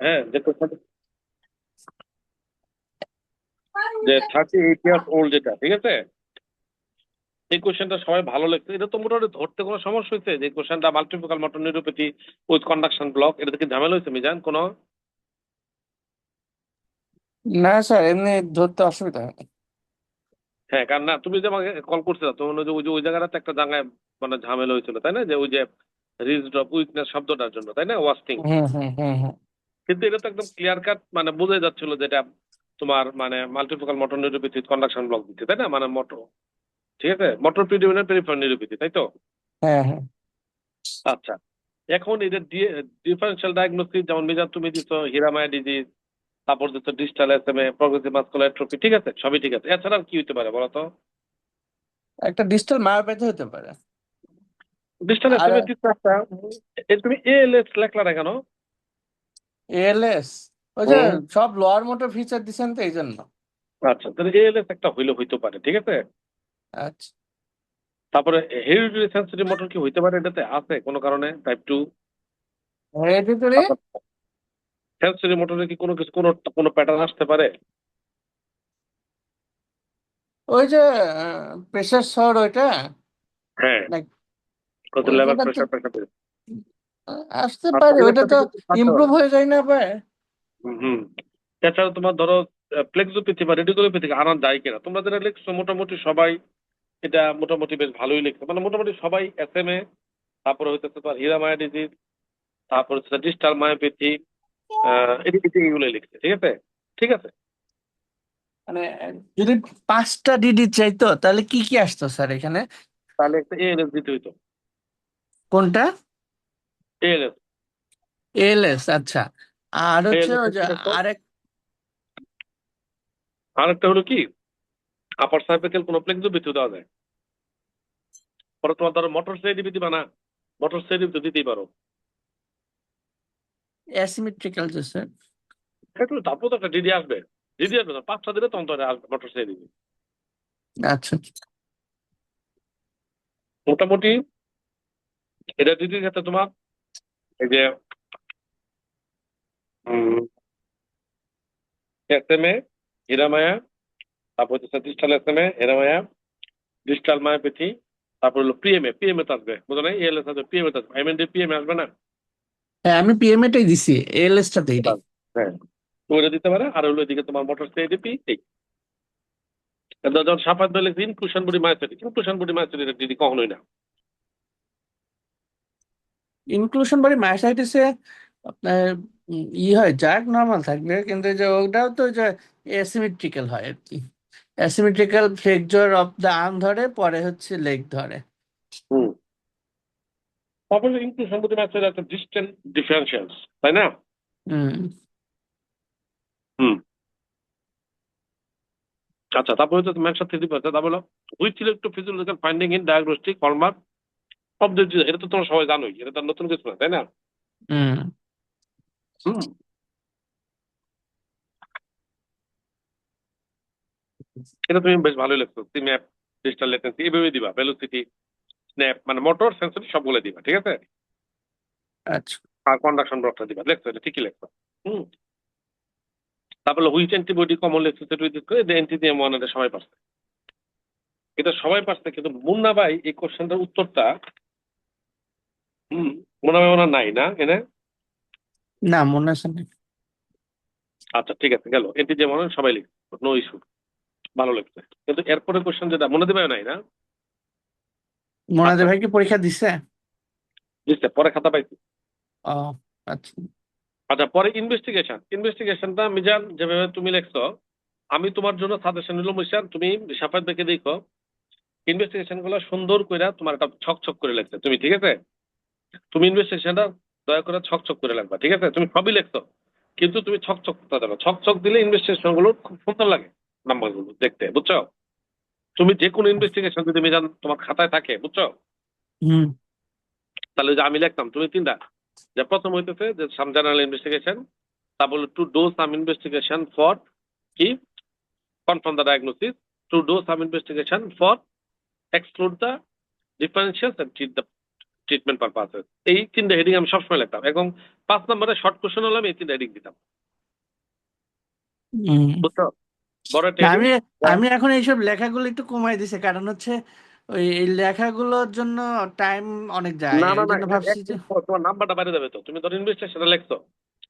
হ্যাঁ, যে question যে 38 ইয়ার্স ওল্ড যেটা, ঠিক আছে, এই কোশ্চেনটা সবাই ভালো লাগছে। এটা তো মোটামুটি ধরতে কোনো সমস্যা হয়েছে যে কোশ্চেনটা multifocal motor neuropathy with conduction block, এটা থেকে ঝামেলা হয়েছে মিজান কোনো? না স্যার, এমনি ধরতে অসুবিধা হয় না। হ্যাঁ, কারণ না তুমি যে আমাকে কল করছিলে তো মনে হয় যে ওই জায়গাটাতে একটা জায়গায় মানে ঝামেলা হয়েছিল, তাই না, যে ওই যে রিজড অফ উইকনেস শব্দটার জন্য, তাই না, ওয়াস্টিং। হুম হুম হুম হুম। কিন্তু এটা তো একদম ক্লিয়ার কাট মানে বোঝাই যাচ্ছিল যেটা তোমার মানে multifocal motor neuropathy conduction block দিচ্ছে, তাই না, মানে মোটর, ঠিক আছে, মোটর প্রিডোমিনেন্ট পেরিফেরাল নিউরোপ্যাথি, তাই তো? হ্যাঁ হ্যাঁ। আচ্ছা, এখন এটা ডিফারেন্সিয়াল ডায়াগনোসিস যেমন মিজান তুমি দিছো হিরামায়া ডিজিজ, তারপর দিছো distal SMA, progressive muscular atrophy, ঠিক আছে, সবই ঠিক আছে। এছাড়া আর কি হতে পারে বলো তো? একটা ডিজিটাল মায়োপ্যাথি হতে পারে। ডিস্টাল আর এসএমএ দিছো একটা, তুমি এএলএস লেখলা না কেন? এএলএস, ওই যে হুম। সব লোয়ার মোটর ফিচার দিচ্ছেন তো এই জন্য। আচ্ছা, তাহলে এএলএস একটা হইলে হইতে পারে, ঠিক আছে। আচ্ছা। তারপরে হেরিডিটারি সেন্সিটিভ মোটর কি হইতে পারে, এটাতে আছে কোনো কারণে টাইপ 2? হেরিডিটারি, আচ্ছা, সেন্সিটিভ মোটরে কি কোনো কিছু কোনো কোনো প্যাটার্ন আসতে পারে? ওই যে প্রেশার শর ওইটা, হ্যাঁ, নাকি কত লেভেল ওইখানে তো প্রেশার প্রেশার। আসতে আচ্ছা, পারে, এই ওইটা একটা তো কিছু থাকতে পারে। ইমপ্রুভ হয়ে যায় না পারে। হুম। এছাড়া তোমার ধরো প্লেক্সোপ্যাথি বা রেডিকুলোপ্যাথি আনা যায় কিনা, তোমরা যারা লিখছো মোটামুটি সবাই এটা মোটামুটি বেশ ভালোই লিখছে, মানে মোটামুটি সবাই এসএমএ, তারপরে হচ্ছে তোমার হীরামায়া ডিজিজ, তারপর হচ্ছে ডিস্টাল মায়োপ্যাথি, এগুলো লিখছে, ঠিক আছে, ঠিক আছে। মানে যদি 5টা ডিডি চাইতো তাহলে কি কি আসতো স্যার এখানে? তাহলে একটা এএলএস দিতে হইতো। কোনটা? এএলএস। এএলএস, আচ্ছা। আর হচ্ছে এএলএস ওই যে তো আরেক, আরেকটা হলো কি, আপার সার্ভিক্যাল কোনো প্লেক্সোপ্যাথি দেওয়া যায়। পরে তোমার ধরো মোটর সাইডিপি দিবা না, মোটর সাইডিপি তো দিতেই পারো। অ্যাসিমেট্রিক্যাল যে স্যার। একটু তারপর তো একটা ডিডি আসবে, ডিডি আসবে না 5-6 দিনে, তখন তো আসবে মোটর সাইডিপি। আচ্ছা। মোটামুটি এটা ডিডির ক্ষেত্রে তোমার এই যে এসএমএ, হীরামায়া, তারপর হচ্ছে ডিজিটাল এসএমএ, হীরামায়া, ডিজিটাল মায়োপ্যাথি, তারপর হলো পিএমএ, পিএমএ তো আসবে, বুঝো না, এএলএস আসবে, পিএমএ তো আসবে, এমএনডি পিএমএ আসবে না? হ্যাঁ, আমি পিএমএটাই দিছি, এএলএসটা দেইনি। ওটা আসবে। হ্যাঁ, তো ওটা দিতে পারে। আর হলো এদিকে তোমার মোটর সাইডিপি এই যখন সাফাত দিলে inclusion body myopathy, inclusion body myopathy দিদি কখনোই না। ইনক্লুশন বাড়ি মায়োসাইটিসে আপনার হয় জাগ নর্মাল থাকবে, কিন্তু এই যে ওটাও তো যে অ্যাসিমেট্রিক্যাল হয় আর কি। Asymmetrical flexor of the arm ধরে, পরে হচ্ছে লেগ ধরে। হুম। তারপরে ইনক্লুশন বডি মায়োপ্যাথি একটা ডিস্টেন্ট ডিফারেন্সিয়ালস, তাই না? হুম। হুম। আচ্ছা, তারপরে হচ্ছে ম্যানসার থ্রি পাচ্ছে, তারপর হলো which electro physiological finding in diagnostic hallmark of the disease, এটা তো তোমরা সবাই জানোই, এটা তো আর নতুন কিছু না, তাই না? হুম। হুম। এটা তুমি বেশ ভালোই লাগছো, সিম্যাপ, ডিজিটাল লেটেন্সি এভাবে দিবা, ভেলোসিটি, স্ন্যাপ মানে মোটর সেন্সরি সবগুলো দিবা, ঠিক আছে। আচ্ছা। আর কন্ডাকশন ব্লকটা দিবা, লেখছো, এটা ঠিকই লেখছো। হুম। তারপরে which antibody commonly associated with anti GM 1, এটা সবাই পারছে, এটা সবাই পারছে, কিন্তু মুন্না ভাই এই কোশ্চেনটার উত্তরটা, হুম, মুন্না ভাই ওনার নাই না এনে। না, মনে আছে না। আচ্ছা, ঠিক আছে, গেল অ্যান্টিজিএম 1 সবাই লিখছে, নো ইস্যু, ভালো লাগছে। কিন্তু এরপরে কোশ্চেন যেটা মনে দিবে নাই না। মোনাজে আচ্ছা, ভাই কি পরীক্ষা দিছে? বুঝতে পরে খাতা পাইছি। ও আচ্ছা। আচ্ছা, পরে ইনভেস্টিগেশন, ইনভেস্টিগেশনটা মিজান যেভাবে তুমি লিখছো, আমি তোমার জন্য সাজেশন নিলাম মিশান, তুমি সাফাত দেখে দেখো ইনভেস্টিগেশন গুলো সুন্দর করে তোমার একটা ছক করে লিখছে তুমি, ঠিক আছে। তুমি ইনভেস্টিগেশনটা দয়া করে ছক করে লাগবা, ঠিক আছে, তুমি সবই লিখছো কিন্তু তুমি ছক করতে দেবে, ছক দিলে ইনভেস্টিগেশন গুলো খুব সুন্দর লাগে, নাম্বার গুলো দেখতে, বুঝছো। তুমি যে কোনো ইনভেস্টিগেশন যদি মিজান তোমার খাতায় থাকে, বুঝছো, হুম। তাহলে যে আমি লিখতাম তুমি তিনটা, যে প্রথম হইতেছে যে সাম জেনারেল ইনভেস্টিগেশন, তারপর to do some investigation for কি confirm the diagnosis, to do some investigation for exclude the differentials and treat the treatment purposes. এই তিনটা হেডিং আমি সবসময় লিখতাম, এবং 5 নম্বরে শর্ট কোশ্চেন হলে আমি এই তিনটা হেডিং দিতাম। হুম। বুঝছো? বড় একটা না, হেডিং। আমি আমি এখন এইসব লেখাগুলো একটু কমাই দিছি, কারণ হচ্ছে ওই এই লেখাগুলোর জন্য টাইম অনেক যায়, না না এই না, জন্য এটা ভাবছি এক যে মিনিট পর তোমার নাম্বারটা বাইরে যাবে। তো তুমি ধরো ইনভেস্টিগেশনটা লিখছো,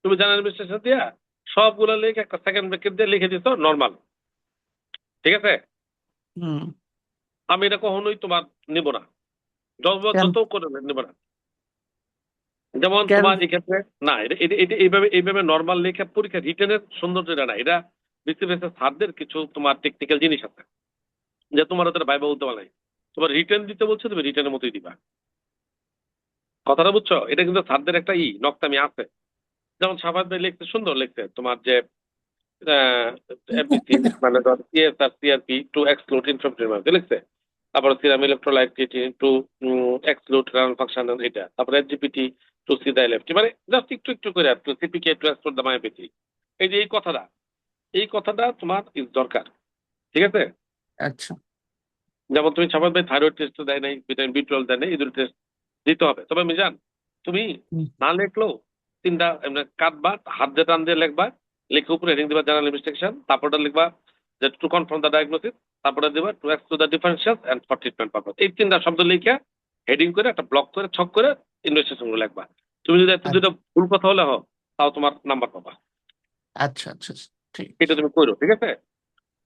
তুমি জানা ইনভেস্টিগেশন দিয়া সবগুলো লিখে একটা সেকেন্ড ব্রেকেট দিয়ে লিখে দিছো নর্মাল, ঠিক আছে? হুম। আমি এটা কখনোই তোমার নিব না, কেন? যত করে নিব না। যেমন কেন? তোমার এক্ষেত্রে না, এটা এইভাবে এইভাবে নর্মাল লেখা পরীক্ষা রিটেনের সৌন্দর্যটা না, এটা বিসিবিএস স্যারদের কিছু তোমার টেকনিক্যাল জিনিস আছে, যে তোমার ওদের ভাইবা বলতে পারে নাই। তোমার রিটেন দিতে বলছে, তুমি রিটেনের মতোই দিবা। কথাটা বুঝছো? এটা কিন্তু স্যারদের একটা নকতামি আছে। যেমন সাফাত ভাই লিখতে সুন্দর লিখছে তোমার যে এফবিসি, মানে ধর CSR CRP two exclude infrastructure মানে লিখছে। তারপর serum electrolyte two exclude run function, এটা তারপর এসজিপিটি টু সি দা এলএফটি, মানে জাস্ট একটু একটু করে সিপিকে টু এক্সক্লুড দা মায়োপ্যাথি। এই যে এই কথাটা তোমার ইজ দরকার, ঠিক আছে? আচ্ছা। যেমন তুমি সাফাত ভাই থাইরয়েড টেস্ট দেয় নাই, ভিটামিন বি 12 দেয় নাই, এই দুটো টেস্ট দিতে হবে। তবে মিজান, তুমি হুম। না লিখলেও তিনটা এমনি কাটবা, হাত দিয়ে টান দিয়ে লিখবা, লিখে উপরে হেডিং দিবা জেনারেল ইনভেস্টিগেশন, তারপরটা লিখবা যে টু কনফার্ম দ্য ডায়াগনোসিস, তারপরে দিবা to exclude the differentials and for treatment purpose. এই তিনটা শব্দ লিখে হেডিং করে একটা ব্লক করে ছক করে ইনভেস্টিগেশন গুলো লিখবা। তুমি যদি একটা দুটো আচ্ছা ভুল কথা হলে হও, তাও তোমার নাম্বার পাবা। আচ্ছা আচ্ছা, ঠিক এটা আছে। তুমি করো, ঠিক আছে?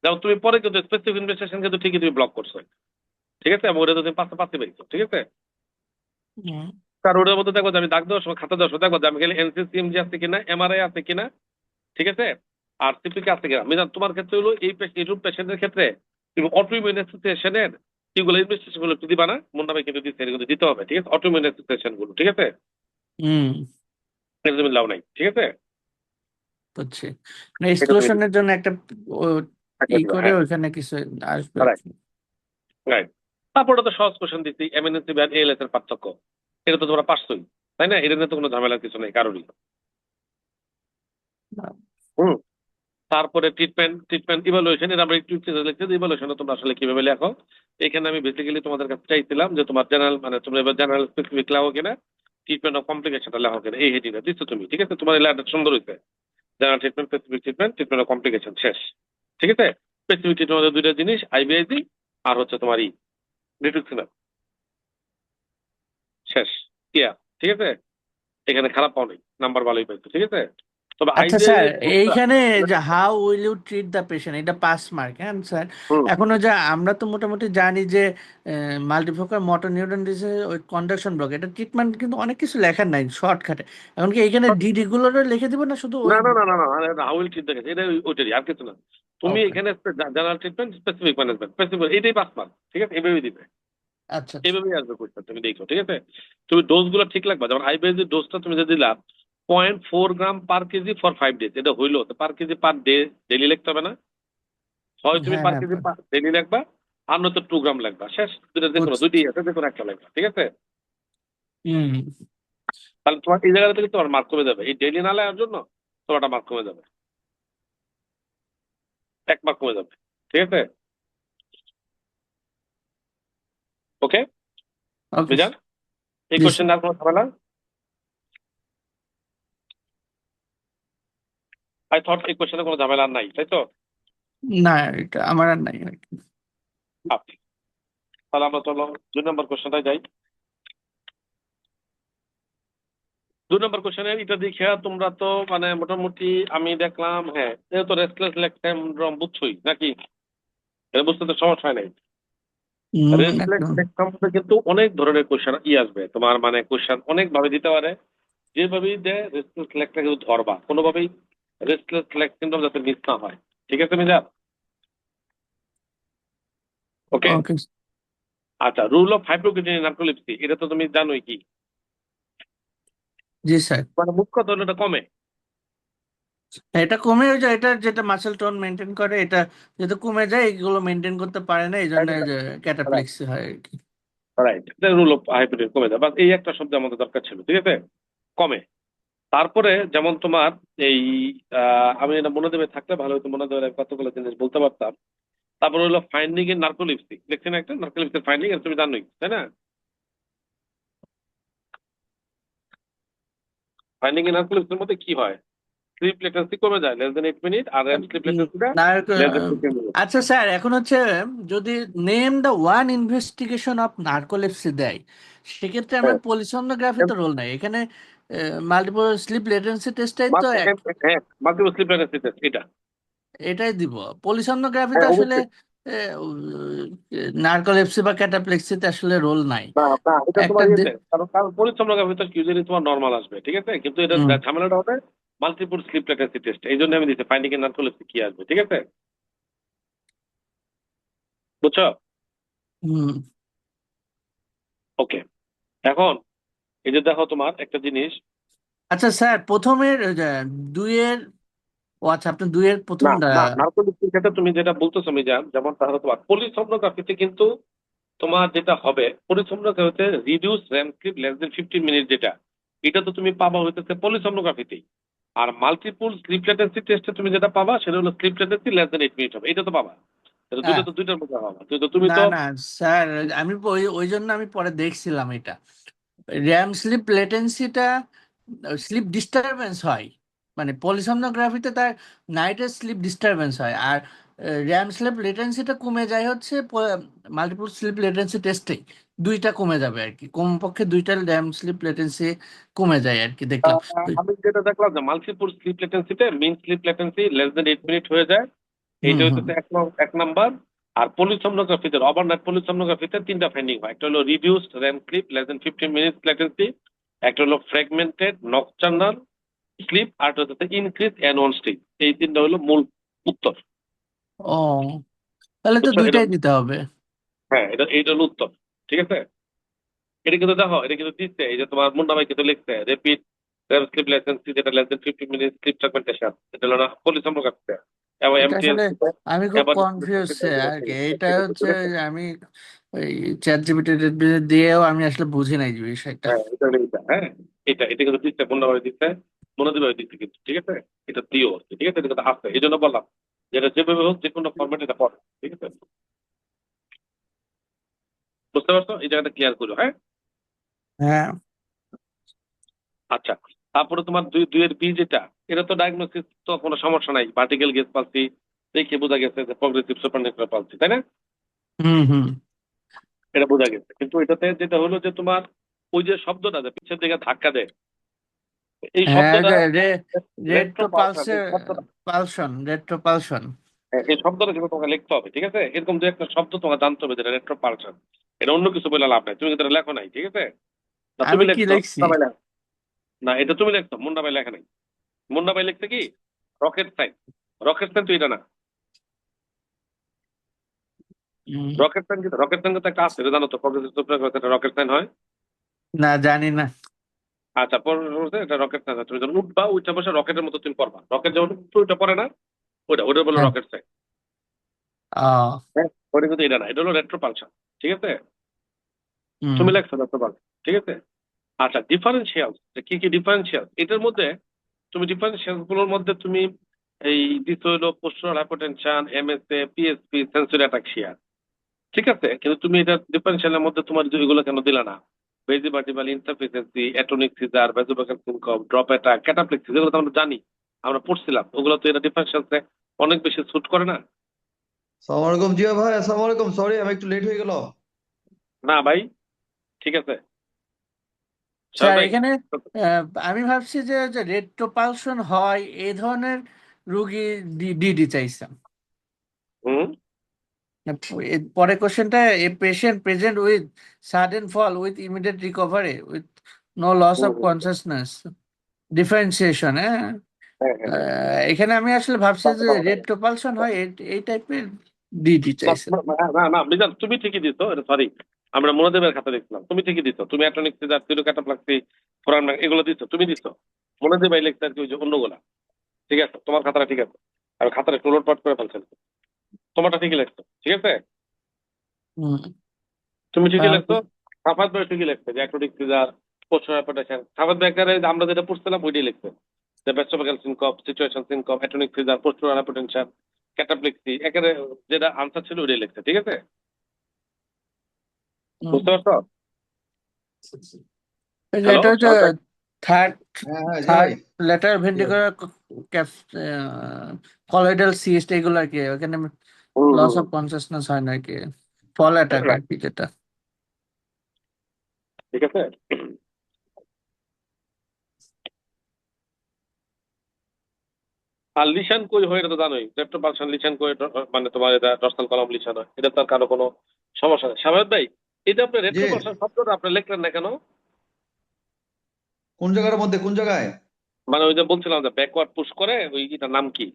যেমন তুমি পরে কিন্তু স্পেসিফিক ইনভেস্টিগেশন কিন্তু ঠিকই তুমি ব্লক করছো, ঠিক আছে? এবং ওটা তো তুমি পাঁচটা পাঁচতে পেরেছো, ঠিক আছে? হুম। কারণ ওটার মধ্যে দেখবো যে আমি দাগ দেওয়ার সময়, খাতা দেওয়ার সময় দেখবো যে আমি খালি এনসিসিএমজি আছে কিনা, এমআরআই আছে কিনা, ঠিক আছে, আর সিপিকে আছে কিনা। মিজান, তোমার ক্ষেত্রে হলো এইরূপ পেশেন্টের ক্ষেত্রে তুমি অটোইমিউন অ্যাসোসিয়েশনের কিগুলো ইনভেস্টিগেশন গুলো একটু দিবা না? মুন্না ভাই কিন্তু দিচ্ছে, এগুলো দিতে হবে, ঠিক আছে? অটোইমিউন অ্যাসোসিয়েশন গুলো, ঠিক আছে? হুম। এটা তুমি লাভ নাই, ঠিক আছে? বুঝছি। মানে এটা তুমি এক্সক্লুশনের জন্য একটা ও, একটা ই দিবা, করে হ্যাঁ, ওইখানে কিছু আসবে আর রাইট কি। রাইট। তারপরে তো সহজ কোশ্চেন দিচ্ছি, এমএনএসি আর এএলএস এর পার্থক্য, এটা তো তোমরা পারছোই, তাই না? এটা নিয়ে তো কোনো ঝামেলার কিছু নেই কারোরই। হুম। তারপরে ট্রিটমেন্ট ট্রিটমেন্ট ইভালুয়েশন, এটা আমরা একটু লিখছি যে ইভালুয়েশন তোমরা আসলে কিভাবে লেখো। এখানে আমি বেসিক্যালি তোমাদের কাছে চাইছিলাম যে তোমার জেনারেল, মানে তোমরা এবার জেনারেল স্পেসিফিক লেখো কিনা, ট্রিটমেন্ট অফ কমপ্লিকেশনটা লেখো কিনা, এই হেডিংটা দিচ্ছ তুমি, ঠিক আছে? তোমার এই লেখাটা সুন্দর হয়েছে, general treatment, specific treatment, treatment of complication, শেষ, ঠিক আছে? স্পেসিফিক ট্রিটমেন্টের দুইটা জিনিস, আইবিআইজি আর হচ্ছে তোমার রিটুক্সিমাব, শেষ, ক্লিয়ার, ঠিক আছে? এখানে খারাপ পাও নাই, নাম্বার ভালোই পাইছো, ঠিক আছে? তবে আচ্ছা স্যার, আইবিআইজি এইখানে যে how will you treat the patient, এটা পাস মার্ক, হ্যাঁ স্যার। হুম। এখনো যা আমরা তো মোটামুটি জানি যে মাল্টিফোকাল মোটর নিউরন ডিজিজে ওই কন্ডাকশন ব্লক, এটা ট্রিটমেন্ট কিন্তু অনেক কিছু লেখার নাই শর্টকাটে। এমনকি এইখানে ডিডি গুলোরও লিখে দিব না, শুধু ওই। না না না না না, হাউল ঠিক দেখেছে, এটা ওইটারই, আর কিছু না। তুমি ওকে। এখানে general treatment, specific management, specific, এইটাই 5 মার্ক, ঠিক আছে? এইভাবেই দিবে, আচ্ছা আচ্ছা। এইভাবেই আসবে কোশ্চেন, তুমি দেখো, ঠিক আছে? তুমি ডোজ গুলো ঠিক লাগবে। যেমন আইবিএসি ডোজটা তুমি যে দিলা 0.4 গ্রাম পার কেজি ফর 5 ডেজ, এটা হইলো তো পার কেজি পার ডে ডেলি লিখতে হবে না? হয় তুমি হ্যাঁ পার হ্যাঁ, কেজি ডেলি লিখবা, আর নয়তো 2 গ্রাম লিখবা, শেষ। দুটো যে কোনো বুঝছি। দুইটাই আছে, যে কোনো একটা লিখবা, ঠিক আছে? হুম। তাহলে তোমার এই জায়গা থেকে তোমার মার্ক কমে যাবে, এই ডেলি না লেখার জন্য তোমার একটা মার্ক কমে যাবে, 1 মার্ক কমে যাবে, ঠিক আছে? ওকে ওকে। মিজান, এই জি কোশ্চেন স্যার। আর কোনো ঝামেলা? আই থট এই কোশ্চেনে কোনো ঝামেলা আর নাই, তাই তো? না, এটা আমার আর নাই আর কি। আচ্ছা, তাহলে আমরা চলো 2 নম্বর কোশ্চেনটাই যাই। 2 নম্বর কোশ্চেনের এটা দেখে তোমরা তো মানে মোটামুটি আমি দেখলাম, হ্যাঁ, যেহেতু রেস্টলেস লেগ সিনড্রোম বুঝছোই নাকি? এটা বুঝতে তো সমস্যা হয় নাই। রেস্টলেস একদম। লেগ সম্বন্ধে কিন্তু অনেক ধরনের কোশ্চেন আসবে তোমার, মানে কোশ্চেন অনেক ভাবে দিতে পারে। যেভাবেই দেয় রেস্টলেস লেগটা কিন্তু ধরবা, কোনোভাবেই রেস্টলেস লেগ সিনড্রোম যাতে মিস না হয়, ঠিক আছে মিজা? ওকে। ওকে। আচ্ছা, রুল অফ হাইপোক্রিটিন নার্কোলেপসি, এটা তো তুমি জানোই কি? জি স্যার। মানে মুখ্য ধরলে এটা কমে, এটা কমে যায়, এটা যেটা মাসেল টোন মেনটেন করে, এটা যেটা কমে যায় এগুলো মেনটেন করতে পারে না, এই জন্য এই যে ক্যাটাপ্লেক্সি হয় আর কি। রাইট, রুল অফ হাইপোক্রিটিন কমে যায়, বাস এই একটা শব্দ আমাদের দরকার ছিল, ঠিক আছে? কমে। তারপরে যেমন তোমার এই আমি এটা মনে দেবে থাকলে ভালো হতো, মনে দেবে কতগুলো জিনিস বলতে পারতাম। তারপর হলো ফাইন্ডিং এর নার্কোলিপসি, দেখছেন একটা নার্কোলিপসির ফাইন্ডিং, তুমি জানোই, তাই না? ফাইন্ডিং ইন নার্কোলেপসির মধ্যে কি হয়, স্লিপ লেটেন্সি কমে যায় লেস দেন 8 মিনিট, আর র্যাম স্লিপ লেটেন্সিটা লেস দেন 15 মিনিট। আচ্ছা স্যার, এখন হচ্ছে যদি name the one investigation of narcolepsy দেয়, সেক্ষেত্রে আমরা হ্যাঁ, পলিসোমনোগ্রাফি তো রোল নাই এখানে, মাল্টিপল স্লিপ লেটেন্সি টেস্টটাই তো এক, হ্যাঁ মাল্টিপল স্লিপ লেটেন্সি টেস্ট এটা। এটাই দিব। পলিসোমনোগ্রাফি তো হ্যাঁ আসলে অবশ্যই। নার্কোলেপসি বা ক্যাটাপ্লেক্সিতে আসলে রোল নাই। না না, এটা একটা তোমার ইয়েতে, কারণ কারণ পরিচ্ছন্নতার ভিতর ইউজুয়ালি তোমার নর্মাল আসবে, ঠিক আছে, কিন্তু এটা হুম ঝামেলাটা হবে মাল্টিপল স্লিপ লেটেন্সি টেস্ট, এই জন্য আমি দিচ্ছি ফাইন্ডিং এর নার্কোলেপসি কি আসবে, ঠিক আছে, বুঝছো? হুম। ওকে, এখন এই যে দেখো তোমার একটা জিনিস। আচ্ছা স্যার, প্রথমের দুইয়ের, ও আচ্ছা আপনি দুইয়ের না প্রথমটা। না, নার্কোলেপসির ক্ষেত্রে তুমি যেটা বলতেছো মিজান, যেমন তাহলে তোমার পলিসোমনোগ্রাফিতে কিন্তু তোমার যেটা হবে, পলিসোমনোগ্রাফিতে reduce REM sleep less than 15 minute, যেটা এটা তো তুমি পাবা হইতেছে পলিসোমনোগ্রাফিতেই। আর মাল্টিপল স্লিপ লেটেন্সি টেস্টে তুমি যেটা পাবা সেটা হলো sleep latency less than 8 minute হবে, এটা তো পাবা। এটা দুইটা হ্যাঁ, তো দুইটার মধ্যে পাবা, তুমি না তো। না স্যার, আমি ওই ওই জন্য আমি পরে দেখছিলাম এটা, র্যাম স্লিপ লেটেন্সিটা স্লিপ ডিস্টারবেন্স হয়, মানে পলিসomnoগ্রাফিতে তার নাইটের স্লিপ ডিস্টারবেন্স হয়, আর র্যাম স্লিপ লেটেন্সিটা কমে যায় হচ্ছে মাল্টিপল স্লিপ লেটেন্সি টেস্টে, দুইটা কমে যাবে আর কি, কমপক্ষে দুইটা র্যাম স্লিপ লেটেন্সি কমে যায় আর কি দেখলাম। আমি যেটা দেখলাম যে মাল্টিপল স্লিপ লেটেন্সিতে mean sleep latency less than 8 minute হয়ে যায়, হুম এইটা হুম। হচ্ছে এক নাম্বার। আর পলিসomnoগ্রাফিতে ওভারনাইট পলিসomnoগ্রাফিতে তিনটা ফাইন্ডিং হয়, একটা হলো reduced REM sleep less than 15 minute latency, একটা হলো ফ্র্যাগমেন্টেড নকটার্নাল স্লিপ, আর একটা হচ্ছে ইনক্রিজ অ্যানোয়ান স্লিপ। এই তিনটা হলো মূল উত্তর, ও, তাহলে তো বুঝছো? এটা দুইটাই দিতে হবে। হ্যাঁ, এইটা হলো উত্তর, ঠিক আছে। এটা কিন্তু দেখো, এটা কিন্তু দিচ্ছে, এই যে তোমার মুন্না ভাই কিন্তু লিখছে রেপিড র্যাম স্লিপ লেটেন্সি যেটা less than 15 minute sleep fragmentation, এটা হলো না পলিসomnoগ্রাফিতে, এবং এটা এমটিএল আসলে আমি খুব এবার কনফিউজ আর কি, এটা হচ্ছে যে আমি ওই চ্যাট জিপিটি দিয়েও আমি আসলে বুঝি নাই যে বিষয়টা। হ্যাঁ এটা হলো এটা, হ্যাঁ এটা কিন্তু দিচ্ছে, মুন্না ভাই দিচ্ছে, মনোদীপ ভাই দিচ্ছে কিন্তু, ঠিক আছে, এটা দিও আর কি, ঠিক আছে, এটা কিন্তু আসছে, এই জন্য বললাম যেটা যেভাবে হোক যে কোনো ফরম্যাট এটা পড়ে, ঠিক আছে, বুঝতে পারছো, এই জায়গাটা ক্লিয়ার করো, হ্যাঁ। হ্যাঁ। আচ্ছা, তারপরে তোমার দুইয়ের বি যেটা, এটা তো ডায়াগনোসিস তো কোনো সমস্যা নাই, ভার্টিক্যাল গেজ পালসি দেখে বোঝা গেছে যে প্রগ্রেসিভ সুপারন্যাচুরাল পালসি, তাই না? হুম হুম। এটা বোঝা গেছে, কিন্তু এটাতে যেটা হলো যে তোমার ওই যে শব্দটা যে পিছের দিকে ধাক্কা দেয়, এই হ্যাঁ, শব্দটা যে রেট্রো পালসার, রেট্রোপালসে এই শব্দটা, রেট্রোপালসন। হ্যাঁ, এই শব্দটা কিন্তু তোমাকে লিখতে হবে, ঠিক আছে, এরকম যে একটা শব্দ তোমাকে জানতে হবে যেটা রেট্রো পালসার, এটা অন্য কিছু বলে লাভ নাই, তুমি কিন্তু এটা লেখো নাই, ঠিক আছে, না তুমি আমি কি লিখছো, লিখছি? মুন্না ভাই না, এটা তুমি লিখছো, মুন্না ভাই লেখা নাই। মুন্না ভাই লিখছে কি রকেট সাইন, রকেট সাইন তো এটা না, হুম, রকেট সাইন কিন্তু একটা আছে, এটা জানো তো, প্রগ্রেসিভ সুপারন্যাচুরাল রকেট সাইন হয়। না জানি না। আচ্ছা, পরে এটা রকেট সাইন, তুমি যখন উঠবা ওইটা বসে রকেটের মতো তুমি করবা, রকেট যেমন ওইটা পরে না, ওটা বলে হ্যাঁ। Rocket sign. ও। হ্যাঁ, ওটা কিন্তু এটা না, এটা হলো রেট্রোপালসার, ঠিক আছে, হুম তুমি লেখছো রেট্রোপালসার, ঠিক আছে। আচ্ছা, ডিফারেন্সিয়াল, কি কি ডিফারেন্সিয়াল এটার মধ্যে, তুমি ডিফারেন্সিয়াল গুলোর মধ্যে তুমি এই দিতে হলো postural hypotension, MSA, PSP, sensory ataxia, ঠিক আছে, কিন্তু তুমি এটা ডিফারেন্সিয়ালের মধ্যে তোমার এগুলো কেন দিলা না? ভেজিবাটিবাল insufficiency, অ্যাটোনিক caesar, ভেজোভাগাল syncope, drop attack, ক্যাটাপ্লেক্সিস, এগুলো তো আমরা জানি, আমরা পড়ছিলাম, ওগুলো তো এটা ডিফারেন্সিয়ালসে অনেক বেশি স্যুট করে না। সালাম আলাইকুম জিয়া ভাই, আসসালামু আলাইকুম, সরি আমি একটু লেট হয়ে গেল। না ভাই, ঠিক আছে, সাহেব স্যার, ভাই। এখানে আহ, আমি ভাবছি যে রেট্রোপালসন হয় এই ধরনের রুগী ডিডি চাইছেন। হুম। পরে কোশ্চেনটা, a patient present with sudden fall with immediate recovery with no loss hmm of hmm, hmm. Consciousness, differentiation, হ্যাঁ। হ্যাঁ হ্যাঁ হ্যাঁ। এখানে আমি আসলে ভাবছি যে রেট্রোপালসন হয় এই টাইপের ডিডি না চাইছেন। না না না, মিজান তুমি ঠিকই দিছো, এটা সরি, আমরা মনোদেবের খাতা দেখছিলাম, তুমি ঠিকই দিছো, তুমি অ্যাটনিক সিজার, সিরোক্যাটাপ্লাক্সি, ফোরান এগুলো দিছো, তুমি দিছো, মনোদেব ভাই লিখছে আর কি ওই যে অন্যগুলা, ঠিক আছে, তোমার খাতাটা ঠিক আছে, আর খাতাটা একটু লোটপাট করে ফেলছেন, তোমারটা ঠিকই লিখছো, ঠিক আছে, হুম। তুমি ঠিকই লিখছো। তাহলে সাফাত ভাই ঠিকই লিখছে যে অ্যাটনিক সিজার, পোস্টার হাইপারটেনশন, সাফাত ভাইকারে আমরা যেটা পড়ছিলাম ওইটাই লিখছে, যে ভেস্টোভাগাল syncope, situation syncope, অ্যাটনিক caesar, poster hypertension, ক্যাটাপ্লেক্সি, একেবারে যেটা আনসার ছিল ওইটাই লিখছে, ঠিক আছে, হুম, বুঝতে পারছো? এই যে হ্যালো এটা হচ্ছে সাফাত ভাই। থার্ড হ্যাঁ হ্যাঁ জি থার্ড ভাই। লেটার জি ভাই। ভেন্ট্রিকুলার ক্যাপ কলয়েডাল সিস্ট এগুলো আর কি, ওখানে লস অফ কনসিয়াসনেস হয় না আর কি, ফল অ্যাটাক আর রাইট, কি যেটা। ঠিক আছে। আর লিশান কই হয় এটা তো জানোই, লেপ্টোপালশন লিশান কই, মানে তোমার এটা ডর্সাল কলাম লিশান হয়, এটা তার কারো কোনো সমস্যা নেই। শাহেদ ভাই, এটা আপনি জি, রেট্রোপালশন শব্দটা আপনি লিখলেন না কেন? কোন জায়গার মধ্যে, কোন জায়গায়? মানে ওই যে বলছিলাম যে ব্যাকওয়ার্ড পুশ করে, ওই এটার নাম কি?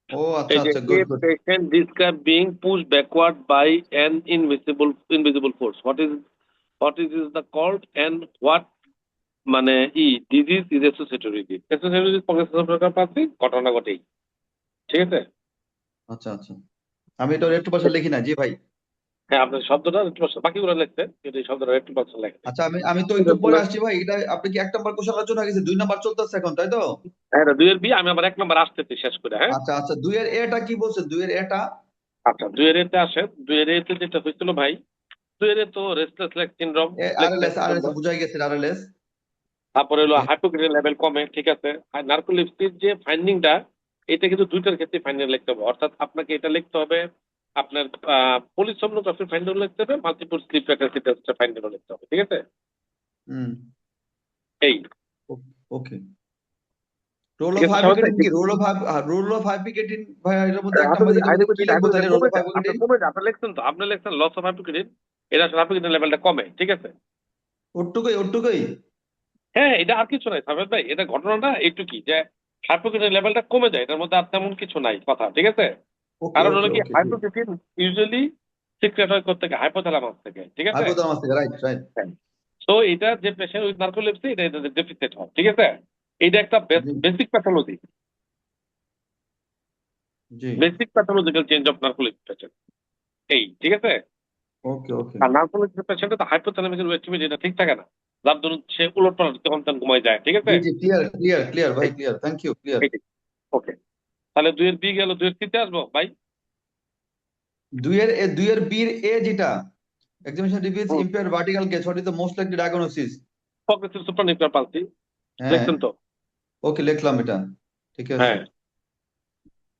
ও আচ্ছা এই যে আচ্ছা, এ good good. Patient describe being push backward by an invisible force, what is the called and what, মানে ডিজিজ ইজ অ্যাসোসিয়েটেড পাচ্ছি ঘটনা ঘটেই, ঠিক আছে। আচ্ছা আচ্ছা, আমি এটা একটু পাশে লিখি না জি ভাই। হ্যাঁ, আপনার শব্দটা রেট্রোপালশন, বাকিগুলো লিখছেন কিন্তু এই শব্দটা রেট্রোপালশন লেখেন। আচ্ছা, আমি তো একটু পরে আসছি ভাই। এটা আপনি কি 1 নাম্বার কোশ্চেন আলোচনা গেছে, 2 নাম্বার চলতেছে এখন, তাই তো? হ্যাঁ, এটা দুইয়ের বি, আমি আবার এক নম্বর আসতেছি শেষ করে, হ্যাঁ। আচ্ছা আচ্ছা, 2 এর এটা কি বলছে, 2 এর এটা? আচ্ছা, দুইয়ের এতে আসেন। দুইয়ের এতে যেটা হয়েছিল ভাই, দুইয়ের এ তো রেস্টলেস লেগ সিনড্রোম, আরএলএস আরএলএস বুঝাই গেছে, আরএলএস। তারপরে হলো ওকে। হাইপোক্রিনের লেভেল কমে, ঠিক আছে। আর নার্কোলেপসির যে ফাইন্ডিংটা, এটা কিন্তু দুইটার ক্ষেত্রে ফাইন্ডিং লিখতে হবে, অর্থাৎ আপনাকে এটা লিখতে হবে, আপনার পলিসোমনোগ্রাফির ফাইন্ডিং লিখতে হবে, মাল্টিপল স্লিপ ফ্যাকাল্টি টেস্টের ফাইন্ডিং লিখতে হবে, ঠিক আছে। হুম। এই, ওকে। রোল ঠিক অফ আছে সবাই তাই হাইপিকেটিন কি, ঠিক। রোল অফ হাইপিকেটিন ভাই, এটার মধ্যে 1 নাম্বার হাইপোক্রিন যেটা বলছে কি হাইপোক্রিন লিখবো হাইপোক্রিন তাহলে, রোল কমে অফ যায়, আপনার হাইপিকেটিন? কমে যায়, আপনার লিখছেন তো, আপনি লিখছেন লস অফ হাইপোক্রিন, এটা আসলে হাইপোক্রিনের লেভেলটা কমে, ঠিক আছে। ওটুকুই ওটুকুই। হ্যাঁ, এটা আর কিছু নাই সাবেদ ভাই, এটা ঘটনাটা এইটুকুই যে হাইপোক্রিনের লেভেলটা কমে যায়, এটার মধ্যে আর তেমন কিছু নাই কথা, ঠিক আছে। ওকে কারণ ওকে হলো কি, ওকে, গুড। হাইপোক্রিন ইউজুয়ালি সিক্রেট হয় থেকে হাইপোথ্যালামাস থেকে, ঠিক আছে। হাইপোথালামাস থেকে, রাইট রাইট। তো এটা যে পেশেন্ট উইথ নার্কোলেপসি, এটা ডেফিসিট হয়, ঠিক আছে। এটা একটা জি বেসিক প্যাথোলজি, জি। Basic pathological change of narcolepsy patient, এই, ঠিক আছে। ওকে ওকে। আর নার্কোলেপসি পেশেন্টে তো হাইপোথ্যালামিক অ্যাক্টিভিটি এটা ঠিক থাকে না, যার দরুন সে উলট পালট তখন তখন ঘুমায় যায়, ঠিক আছে। জি জি, ক্লিয়ার ক্লিয়ার ক্লিয়ার ভাই, ক্লিয়ার, থ্যাংক ইউ, ক্লিয়ার। ওকে, তাহলে দুইয়ের বি গেল, দুইয়ের সিতে আসবো ভাই। 2 এর বীর এ যেটা, examination reviews impair vertical gaze, what is the most likely diagnosis? Progressive supranuclear palsy, হ্যাঁ। দেখছেন তো। ওকে, লিখলাম এটা, ঠিক আছে। হ্যাঁ,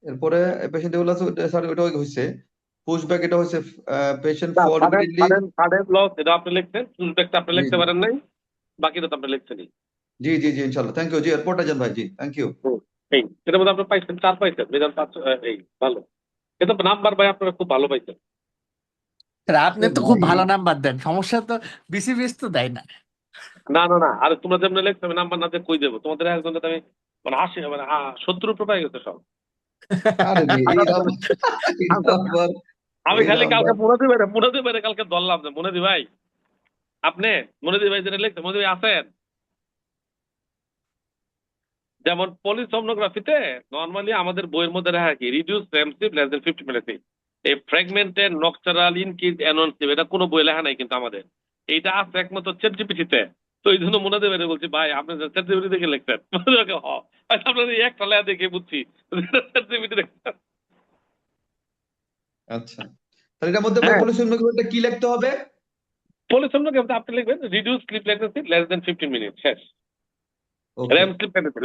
এরপরে পেশেন্ট এগুলো স্যার ওটা হয়েছে, পুশব্যাক এটা হয়েছে, পেশেন্ট না, fall sudden repeatedly. Sudden sudden loss এটা আপনি লিখছেন, চুজব্যাকটা আপনি জি লিখতে জি পারেন নাই, বাকিটা তো আপনি লিখছেনই। জি জি জি, ইনশাল্লাহ, থ্যাংক ইউ জি, এয়ারপোর্টে যান ভাই, জি থ্যাংক ইউ। হুম, এই এটার মধ্যে আপনি পাইছেন, 4 পাইছেন, রেজাল্ট 5, এই ভালো। এটা নাম্বার ভাই আপনারা খুব ভালো পাইছেন। আর আপনি তো খুব ভাই, ভালো নাম্বার দেন, সমস্যা তো বিসিবিএস তো দেয় না। না না না, আরে তোমরা যেমন লিখছো আমি নাম্বার না দিয়ে কই দেবো তোমাদের, একজন আমি মানে 80, মানে 70 উপরে পাই গেছে সব। আরে রে, এই আরে, নাম্বার, এই নাম্বার, আমি এই খালি নাম্বার। কালকে মুনাদি ভাই কালকে ধরলাম যে, মুনাদি ভাই আপনি, মুনাদি ভাই যেটা লিখতে, মুনাদি ভাই আছেন, যেমন পলিসোমনোগ্রাফিতে নর্মালি আমাদের বইয়ের মধ্যে রাখা কি, রিডিউস রেম স্লিপ লেস দেন 50 মিনিট, এই ফ্র্যাগমেন্টেড নকটারাল ইনক্রিজ অ্যানোন স্লিপ, এটা কোনো বই লেখা নাই কিন্তু আমাদের, এইটা আছে একমাত্র চ্যাট জিপিটিতে। তো এই জন্য মনে দেবেন বলছি ভাই, আপনি চ্যাট জিপিটি দেখে লিখতেন। আপনার এই একটা লেখা দেখে বুঝছি চ্যাট জিপিটি দেখতেন। আচ্ছা, তাহলে এটার মধ্যে ভাই হ্যাঁ, পলিসিউমটা কি লিখতে হবে? পলিসোমনোগ্রাফিতে আপনি লিখবেন reduce sleep latency less than 15 minute, শেষ। Okay. REM sleep tendency,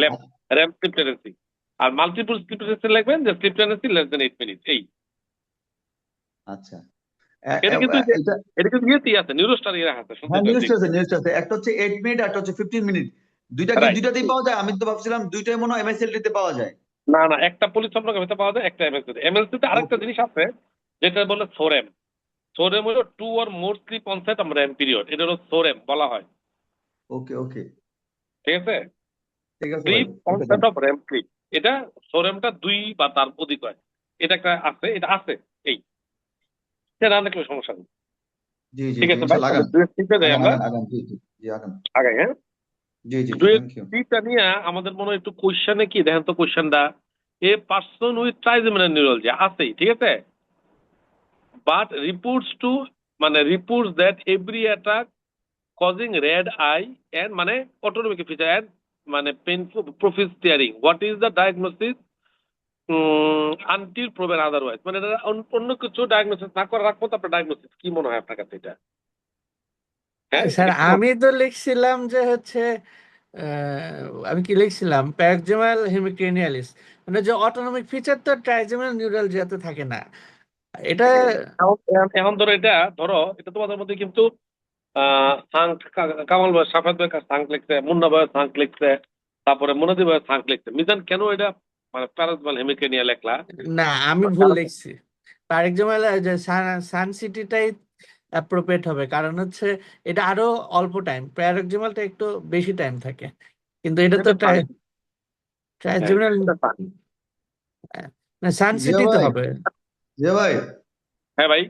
REM sleep tendency. আর মাল্টিপল স্লিপ টেন্ডেন্সি লিখবেন যে sleep tendency less than 8 minute, এই। আচ্ছা। এটা কিন্তু এটা, এটা কিন্তু ইয়েতেই আছে, নিউরোস্টার ইয়ে আছে, শুনতে হ্যাঁ চাই নিউজটা দেখি। আছে, নিউজটা আছে। একটা হচ্ছে 8 মিনিট, একটা হচ্ছে 15 মিনিট। দুইটা কি রাইট। দুইটাতেই পাওয়া যায়? আমি তো ভাবছিলাম দুইটাই মনে হয় এমএসএলটি তে পাওয়া যায়। না না, একটা পলিসোমনোগ্রাফিতে পাওয়া যায়, একটা এমএলসিতে। এমএলসিতে আরেকটা ওকে জিনিস আছে যেটা বলে সোরেম। সোরেম হলো 2 or more স্লিপ অনসেট আমরা র্যাম পিরিয়ড, এটা হলো সোরেম বলা হয়, ওকে ওকে, ঠিক আছে। ঠিক আছে ভাই, sleep okay onset then. Of REM sleep, এটা সোরেমটা 2 বা তার অধিক হয়, এটা একটা আছে, এটা আছে, এই, এটা না দেখলে সমস্যা নেই। জি জি ঠিক জি, আছে ভাই, ইনশাল্লাহ তাহলে আগান। দুয়ের সিটে যাই আগান আমরা, আগান আগান, জি জি জি, আগান। আগে, হ্যাঁ। জি জি জি, দুয়ের থ্যাংক ইউ। সিটটা নিয়ে আমাদের মনে হয় একটু কোয়েশ্চেনে কি দেখেন তো, কোয়েশ্চেনটা, a person with trigeminal neurology আছেই, ঠিক আছে, but reports to, মানে reports that every attack causing red eye and মানে autonomic feature and মানে painful profuse tearing, what is the diagnosis until proven otherwise, মানে এটা অন্য কিছু ডায়াগনোসিস না করে রাখবো তো আপনার ডায়াগনোসিস কি মনে হয় আপনার কাছে এটা? হ্যাঁ, স্যার এটা কি মনে আমি তো লিখছিলাম যে হচ্ছে আমি কি লিখছিলাম, প্যারেক্সিমাল হেমিক্রেনিয়ালিস, মানে যে অটোনমিক ফিচার তো ট্রাইজেমিনাল নিউরালজিয়াতে থাকে না এটা। এখন ধরো এটা তোমাদের মধ্যে কিন্তু সাংক কামাল ভাই, সাফাত ভাই সাংক লিখছে, মুন্না ভাই সাংক লিখছে, তারপরে মুনাদি ভাই সাংক লিখছে। মিজান কেন এটা মানে প্যারাজমাল হেমিকে নিয়ে লেখলা? না, আমি ভুল লিখছি। প্যারেক্সিমাল যে সান সিটিটাই অ্যাপ্রোপ্রিয়েট হবে, কারণ হচ্ছে এটা আরো অল্প টাইম, প্যারেক্সিমালটা একটু বেশি টাইম থাকে, কিন্তু এটা তো এটা সাংক, হ্যাঁ ট্রাইজেমিনাল এটা সাংক। সান জিয়া সিটিতে ভাই, হবে। জিয়া ভাই, হ্যাঁ ভাই,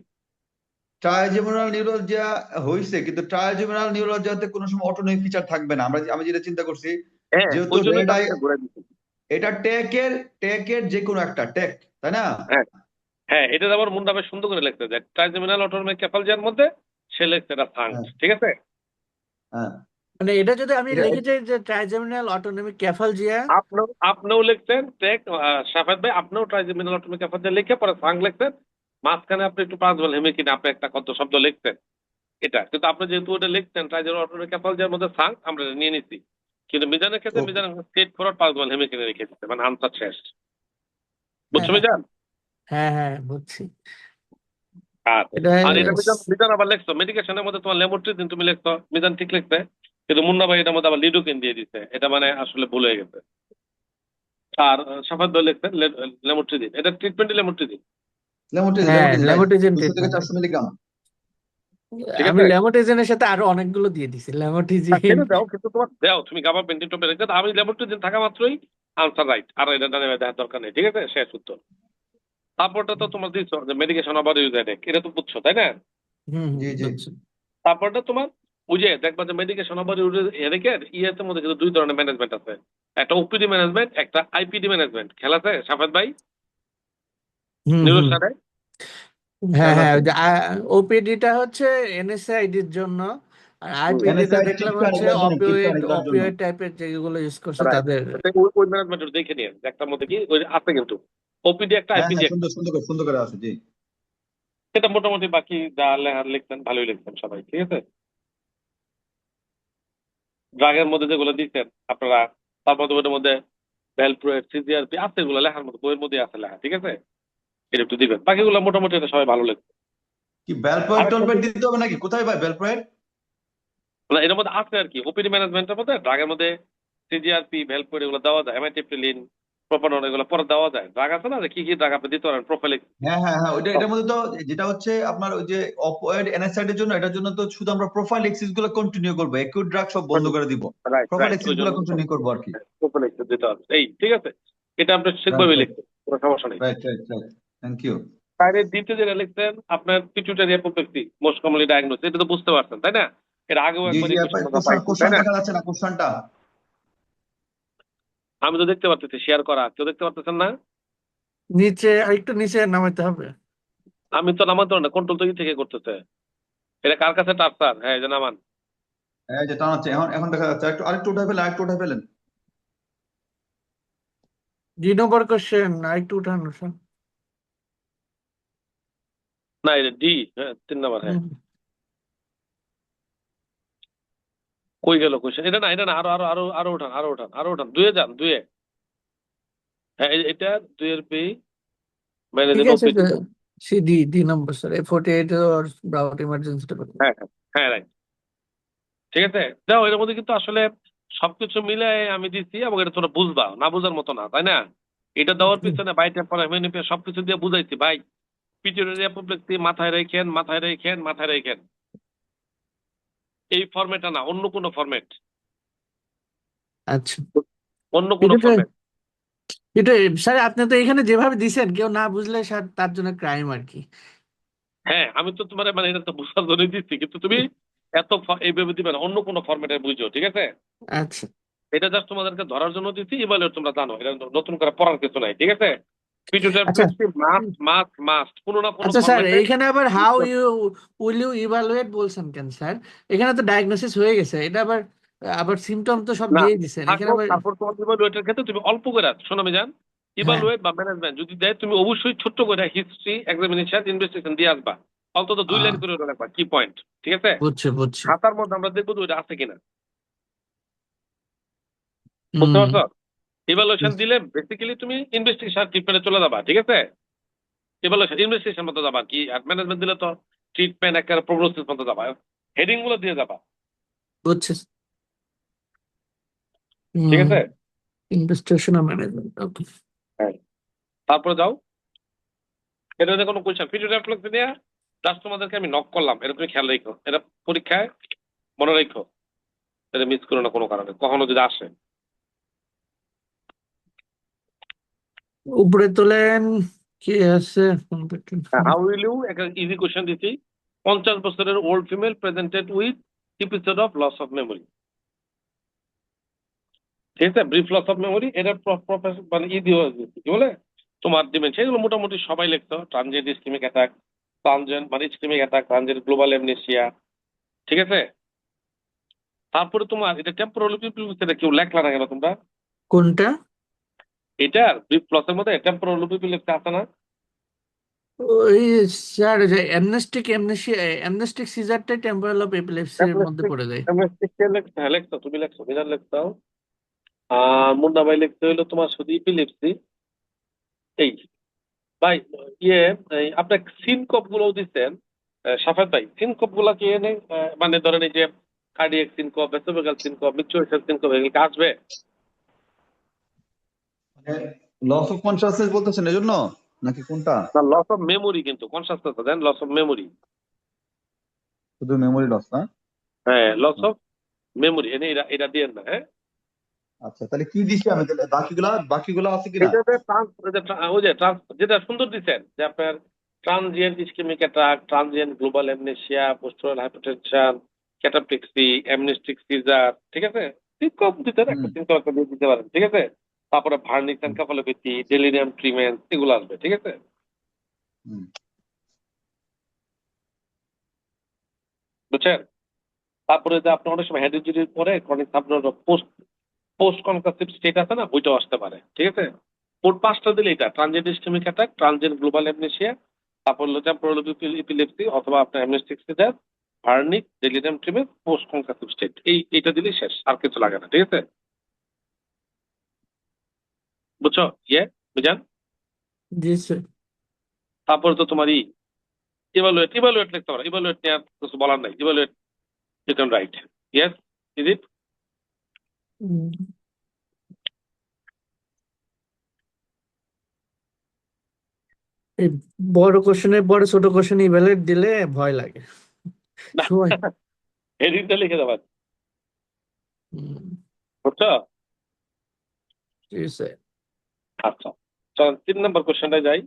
ট্রাইজেমিনাল নিউরোলজিয়া হইছে, কিন্তু ট্রাইজেমিনাল নিউরোলজিয়াতে কোনো সময় অটোনমিক ফিচার থাকবে না। আমি যেটা চিন্তা করছি, হ্যাঁ যেহেতু ওই জন্যই রেড তো আই, আমি এটা ঘুরে দিচ্ছি। এটা টেকের যে কোনো একটা টেক, তাই না? হ্যাঁ হ্যাঁ, এটা আবার মুন্না ভাই সুন্দর করে লিখছে যে ট্রাইজেমিনাল অটোনমিক কেফালজিয়ার মধ্যে সে লিখছে এটা সাংক, হ্যাঁ, ঠিক আছে? হ্যাঁ, মানে এটা যদি আমি এটা লিখে যাই যে ট্রাইজেমিনাল অটোনমিক ক্যাফালজিয়া। আপনিও লিখছেন টেক, সাফাত ভাই আপনিও ট্রাইজেমিনাল অটোনমিক কেফালজিয়া লিখে পরে সাংক লিখছেন, মাঝখানে আপনি একটু প্রাঞ্জল হেমিকিনে আপনি একটা কত শব্দ লিখছেন এটা, কিন্তু আপনি যেহেতু ওটা লিখছেন ট্রাইজেমিনাল অটোনমিক কেফালজিয়ার মধ্যে সাংক, আমরা এটা নিয়ে নিছি। কিন্তু মিজানের ক্ষেত্রে ওকে। মিজান স্ট্রেট ফরওয়ার্ড প্রাঞ্জল হেমিকিনে রেখে দিচ্ছে, মানে আনসার শেষ। হ্যাঁ বুঝছো মিজান? হ্যাঁ হ্যাঁ, বুঝছি। আর এটা আর এটা মিজান মিজান আবার লিখছো মেডিকেশনের মধ্যে তোমার লেমোট্রিজিন তুমি লিখছো, মিজান ঠিক লিখছে, কিন্তু মুন্না ভাই এটার মধ্যে আবার লিডোকেন দিয়ে দিচ্ছে, এটা মানে আসলে ভুল হয়ে গেছে। আর সাফাত ভাই লিখছেন লেমোট্রিজিন, এটা ট্রিটমেন্টই লেমোট্রিজিন, হ্যাঁ, লেমোটিজ রাইট, ল্যামোটিজেন 200 থেকে ট্রিটমেন্ট। 400 মিলিগ্রাম। ঠিক আমি আছে? ল্যামোটিজেনের সাথে আরো অনেকগুলো দিয়ে দিছি, আর ল্যামোটিজিন। সেটা দাও, কিন্তু তোমার দাও তুমি গাবা পেন্টিন টপে রেখে দাও, আমি লেমোট্রিজিন থাকা মাত্রই আনসার রাইট, আর এটা ডানে দেওয়ার দরকার নেই, ঠিক আছে? শেষ উত্তর। তারপরটা তো তোমার দিচ্ছ যে মেডিকেশন আবার ইউজ এডেক, এটা তো বুঝছো তাই না? হুম জি, জি। বুঝছি। তারপরটা তোমার ওই যে দেখবা যে মেডিকেশন আবার ইউজ এডেকের ইয়ের মধ্যে কিন্তু দুই ধরনের ম্যানেজমেন্ট আছে, একটা ওপিডি ম্যানেজমেন্ট, একটা আইপিডি ম্যানেজমেন্ট। খেলা আছে সাফাত ভাই হুম হুম। নিউরোস্টারে? হ্যাঁ খেয়াল হ্যাঁ, আছে। ওই যে ওপিডিটা হচ্ছে এনএসআইডির জন্য, আর আইপিডিটা এনএসআইডি দেখলাম হচ্ছে টিটকারিগুলোর জন্য, অপিওয়েড টিটকারিগুলোর জন্য। অপিওয়েড টাইপের যেগুলো ইউজ করছে রাইট, তাদের। ওই ম্যানেজমেন্ট দেখে নিয়ে একটার মধ্যে কি ওই আছে কিন্তু ওপিডি একটা হ্যাঁ, আইপিডি হ্যাঁ, একটা। সুন্দর করে আছে, জি। এটা মোটামুটি বাকি যা লেখার লিখতেন ভালোই লিখতেন সবাই, ঠিক আছে? ড্রাগের মধ্যে যেগুলো দিচ্ছেন আপনারা, তারপর তো ওটার মধ্যে ভ্যালপ্রয়েড সিজিআরপি আছে, এগুলো লেখার মতো বইয়ের মধ্যে আছে লেখা, ঠিক আছে? এটা একটু দিবেন, বাকিগুলো মোটামুটি এটা সবাই ভালো লিখছে। কি বেলপ্রয়েড আরেকটা টলপ্রয়েড দিতে হবে নাকি? কোথায় ভাই বেলপ্রয়েড? না, এটার মধ্যে আছে আর কি, ওপিডি ম্যানেজমেন্টের মধ্যে ড্রাগের মধ্যে সিজিআরপি ভ্যালপ্রয়েড এগুলো দেওয়া যায়, অ্যামাইট্রিপ্টিলিন, প্রোপানল এগুলো পরে দেওয়া যায়। ড্রাগ আছে না যে কি কি ড্রাগ আপনি দিতে পারেন প্রোফাইলিক। হ্যাঁ, হ্যাঁ, হ্যাঁ, এটার মধ্যে তো যেটা হচ্ছে আপনার ওই যে অপয়েড এনএসআইড এর জন্য, এটার জন্য তো শুধু আমরা প্রোফাইলেক্সিস গুলো কন্টিনিউ করবো, একিউট ড্রাগ সব বন্ধ করে দিব। রাইট রাইট, প্রোফাইলেক্সিস ওই গুলো জন্য কন্টিনিউ করবো আর কি। প্রোফাইলিক দিতে হবে, এই ঠিক আছে? এটা আপনি রাইট, ঠিকভাবে রাইট, লিখছেন, কোনো সমস্যা নেই। Right, right, right. Thank you. তাহলে দ্বিতীয় যেটা লিখছেন আপনার pituitary apoplexy most commonly diagnose, এটা তো বুঝতে পারছেন তাই না? এর আগেও জি, একবার জি, ইকুয়েশন কথা কোশ্চান পাইছি তাই কোশ্চান না? দেখা যাচ্ছে না, কোশ্চানটা? আমি তো দেখতে পারতেছি শেয়ার করা, কেউ দেখতে পারতেছেন না? নিচে আরেকটু নিচে নামাইতে হবে। আমি তো নামাতে পারি না, কন্ট্রোল তো ই থেকে করতেছে। এটা কার কাছে টার্সার? হ্যাঁ এই যে নামান। হ্যাঁ, যেটা হচ্ছে এখন এখন দেখা যাচ্ছে, আরেকটু উঠাই ফেলেন, আরেকটু উঠাই ফেলেন। 2 নম্বর কোশ্চেন আরেকটু উঠানো স্যার। না এটা ডি, হ্যাঁ 3 নাম্বার, হ্যাঁ। হুম। কই গেল কোয়েশ্চেন? এটা না, এটা না, আরো আরো আরো আরো উঠান, আরো উঠান, আরো উঠান, দুয়ে যান, দুয়ে। হ্যাঁ এটা দুইয়ের পি ঠিক ম্যানেজিং আছে, ওপিডি। সি ডি, নম্বর স্যার, 48 ওর ব্রাউট ইমার্জেন্সিটা বলুন। হ্যাঁ হ্যাঁ হ্যাঁ, রাইট, ঠিক আছে। দেখো এর মধ্যে কিন্তু আসলে সবকিছু মিলে আমি দিচ্ছি, এবং এটা তোমরা বুঝবা, না বুঝার মতো না তাই না? এটা দেওয়ার পিছনে বাই টেম্পোরাল হেমিওপ্যাথি সবকিছু দিয়ে বুঝাইছি ভাই। পিটিউটারি অ্যাপোপ্লেক্সি মাথায় রেখেন, মাথায় রেখেন, মাথায় রেখেন, এই ফরম্যাটটা না, অন্য কোনো ফরম্যাট, আচ্ছা, অন্য কোনো এটা ফরম্যাট। এটা স্যার আপনি তো এখানে যেভাবে দিছেন কেউ না বুঝলে স্যার তার জন্য ক্রাইম আর কি। হ্যাঁ আমি তো তোমার মানে এটা তো বুঝার জন্য দিচ্ছি, কিন্তু তুমি এত এইভাবে দিবে না, অন্য কোনো ফরম্যাটে বুঝো, ঠিক আছে? আচ্ছা এটা জাস্ট তোমাদেরকে ধরার জন্য দিচ্ছি, ইভালুয়েট তোমরা জানো, এটা নতুন করে পড়ার কিছু নাই, ঠিক আছে? পিটিউটারি আচ্ছা অ্যাপোপ্লেক্সি মাস্ট মাস্ট মাস্ট কোনো না কোনো আচ্ছা স্যার, ফরম্যাটে। এইখানে আবার how you will you evaluate বলছেন কেন স্যার? এখানে তো ডায়াগনোসিস হয়ে গেছে, এটা আবার আবার সিমটম তো সব না দিয়ে দিছেন এখানে থাকলো, আবার। তারপর তোমার ইভালুয়েটের ক্ষেত্রে তুমি অল্প করে শোনো যান, হ্যাঁ, ইভালুয়েট বা ম্যানেজমেন্ট যদি দেয় তুমি অবশ্যই ছোট্ট করে হিস্ট্রি এক্সামিনেশন ইনভেস্টিগেশন দিয়ে আসবা, অন্তত 2 লাইন করে ওটা রাখবা কি পয়েন্ট, ঠিক আছে? বুঝছি বুঝছি। খাতার মধ্যে আমরা দেখবো তো ওইটা আছে কিনা। বুঝতে হুম পারছো? ইভালুয়েশন দিলে বেসিক্যালি তুমি ইনভেস্টিগেশন ট্রিটমেন্টে চলে যাবা, ঠিক আছে? ইভালুয়েশন ইনভেস্টিগেশন মতো যাবা কি, আর ম্যানেজমেন্ট দিলে তো ট্রিটমেন্ট একটা প্রগনোসিস মতো যাবা, হেডিং গুলো দিয়ে যাবা, বুঝছি। ঠিক হুম আছে? ইনভেস্টিগেশন আর ম্যানেজমেন্ট, ওকে। হ্যাঁ, তারপরে যাও, এটা যদি কোনো কোয়েশ্চেন ভিডিও রেফ্লেক্স নিয়ে জাস্ট তোমাদেরকে আমি নক করলাম, এটা তুমি খেয়াল রেখো, এটা পরীক্ষায় মনে রেখো, এটা মিস করো না কোনো কারণে, কখনো যদি আসে। উপরে তোলেন, কি আছে? হাউ উইল ইউ, একটা ইজি কোয়েশ্চেন দিচ্ছি, 50 বছরের old female presented with episode of loss of memory, ঠিক আছে? ব্রিফ লস অফ মেমোরি, এটা মানে কি বলে তোমার ডিমেনশিয়া, এগুলো মোটামুটি সবাই লিখতো, ট্রানজিয়েন্ট ইসকেমিক অ্যাটাক, ট্রানজিয়েন্ট মানে ischemic attack, transient global amnesia, ঠিক আছে? তারপরে তোমার এটা টেম্পোরাল পিপিলিস, এটা কেউ লেখলা না কেন তোমরা? কোনটা? এটার ব্রিফ লসের মধ্যে টেম্পোরাল পিপিলিস আছে না? ওই স্যার, যে অ্যামনেস্টিক সিজারটাই টেম্পোরাল অফ এপিলেপসির মধ্যে অ্যামনেস্টিক, পড়ে যায়। অ্যামনেস্টিক কে লেখছো? হ্যাঁ লেখছো, তুমি লেখছো, মিজান লেখছো, মুন্না ভাই লিখতে হইলো তোমার শুধু ইপিলিপসি। এই ভাই, ইয়ে, আপনার সিনকপ গুলো দিচ্ছেন, সাফাত ভাই, সিনকপ গুলা কি এনে মানে ধরেন এই যে কার্ডিয়াক সিনকপ, ভেসোভেগাল সিনকপ, মিক্সোরেশন সিনকপ, এগুলো কি আসবে? লস অফ কনসাসনেস বলতেছেন এজন্য নাকি কোনটা? না, লস অফ মেমোরি, কিন্তু consciousness then, loss of memory. শুধু মেমোরি লস না? হ্যাঁ, লস অফ মেমোরি, এনে এটা এটা দিয়ে না, হ্যাঁ। আচ্ছা, তাহলে কি দিছি আমি, তাহলে বাকিগুলা আছে কিনা? এটাতে ওই যে যেটা সুন্দর দিচ্ছেন যে আপনার transient ischemic attack, transient global amnesia, postural hypertension, cataplexy, amnestic seizure, ঠিক আছে? সিনকপ দিতে হুম একটা সিনকপ একটা দিয়ে দিতে পারেন, ঠিক আছে? তারপরে ভার্নিক হুম এনকেফালোপ্যাথি, ডেলিরিয়াম ট্রিমেন্স, এগুলো আসবে, ঠিক আছে? হুম। বুঝছেন? তারপরে যে আপনার অনেক সময় হেডিজিটির পরে ক্রনিক আপনার পোস্ট পোস্ট কনকাসিভ স্টেট আছে না, ওইটাও আসতে পারে, ঠিক আছে? মোট 5টা দিলে এটা transient ischemic attack, transient global amnesia, তারপর হলো টেম্পোরাল ইপিলেপসি অথবা আপনার amnestic seizure, Wernicke, delirium tremens, post concussive state, এইটা দিলেই শেষ, আর কিছু লাগে না, ঠিক আছে? বুঝছো? ইয়ে, বুঝান? জি স্যার। তারপরে তো তোমার ইভালুয়েট, ইভালুয়েট লিখতে পারো, ইভালুয়েট নিয়ে আর কিছু বলার নাই, evaluate you can right, yes, is it? এই বড় কোশ্চেনে বড় ছোট কোশ্চেন ইভ্যালুয়েট দিলে ভয় লাগে না, সময়। হেডিংটা লিখে দেবেন, হুম, বুঝছো? জি স্যার। আচ্ছা, চল 3 নম্বর কোশ্চেনটা যাই।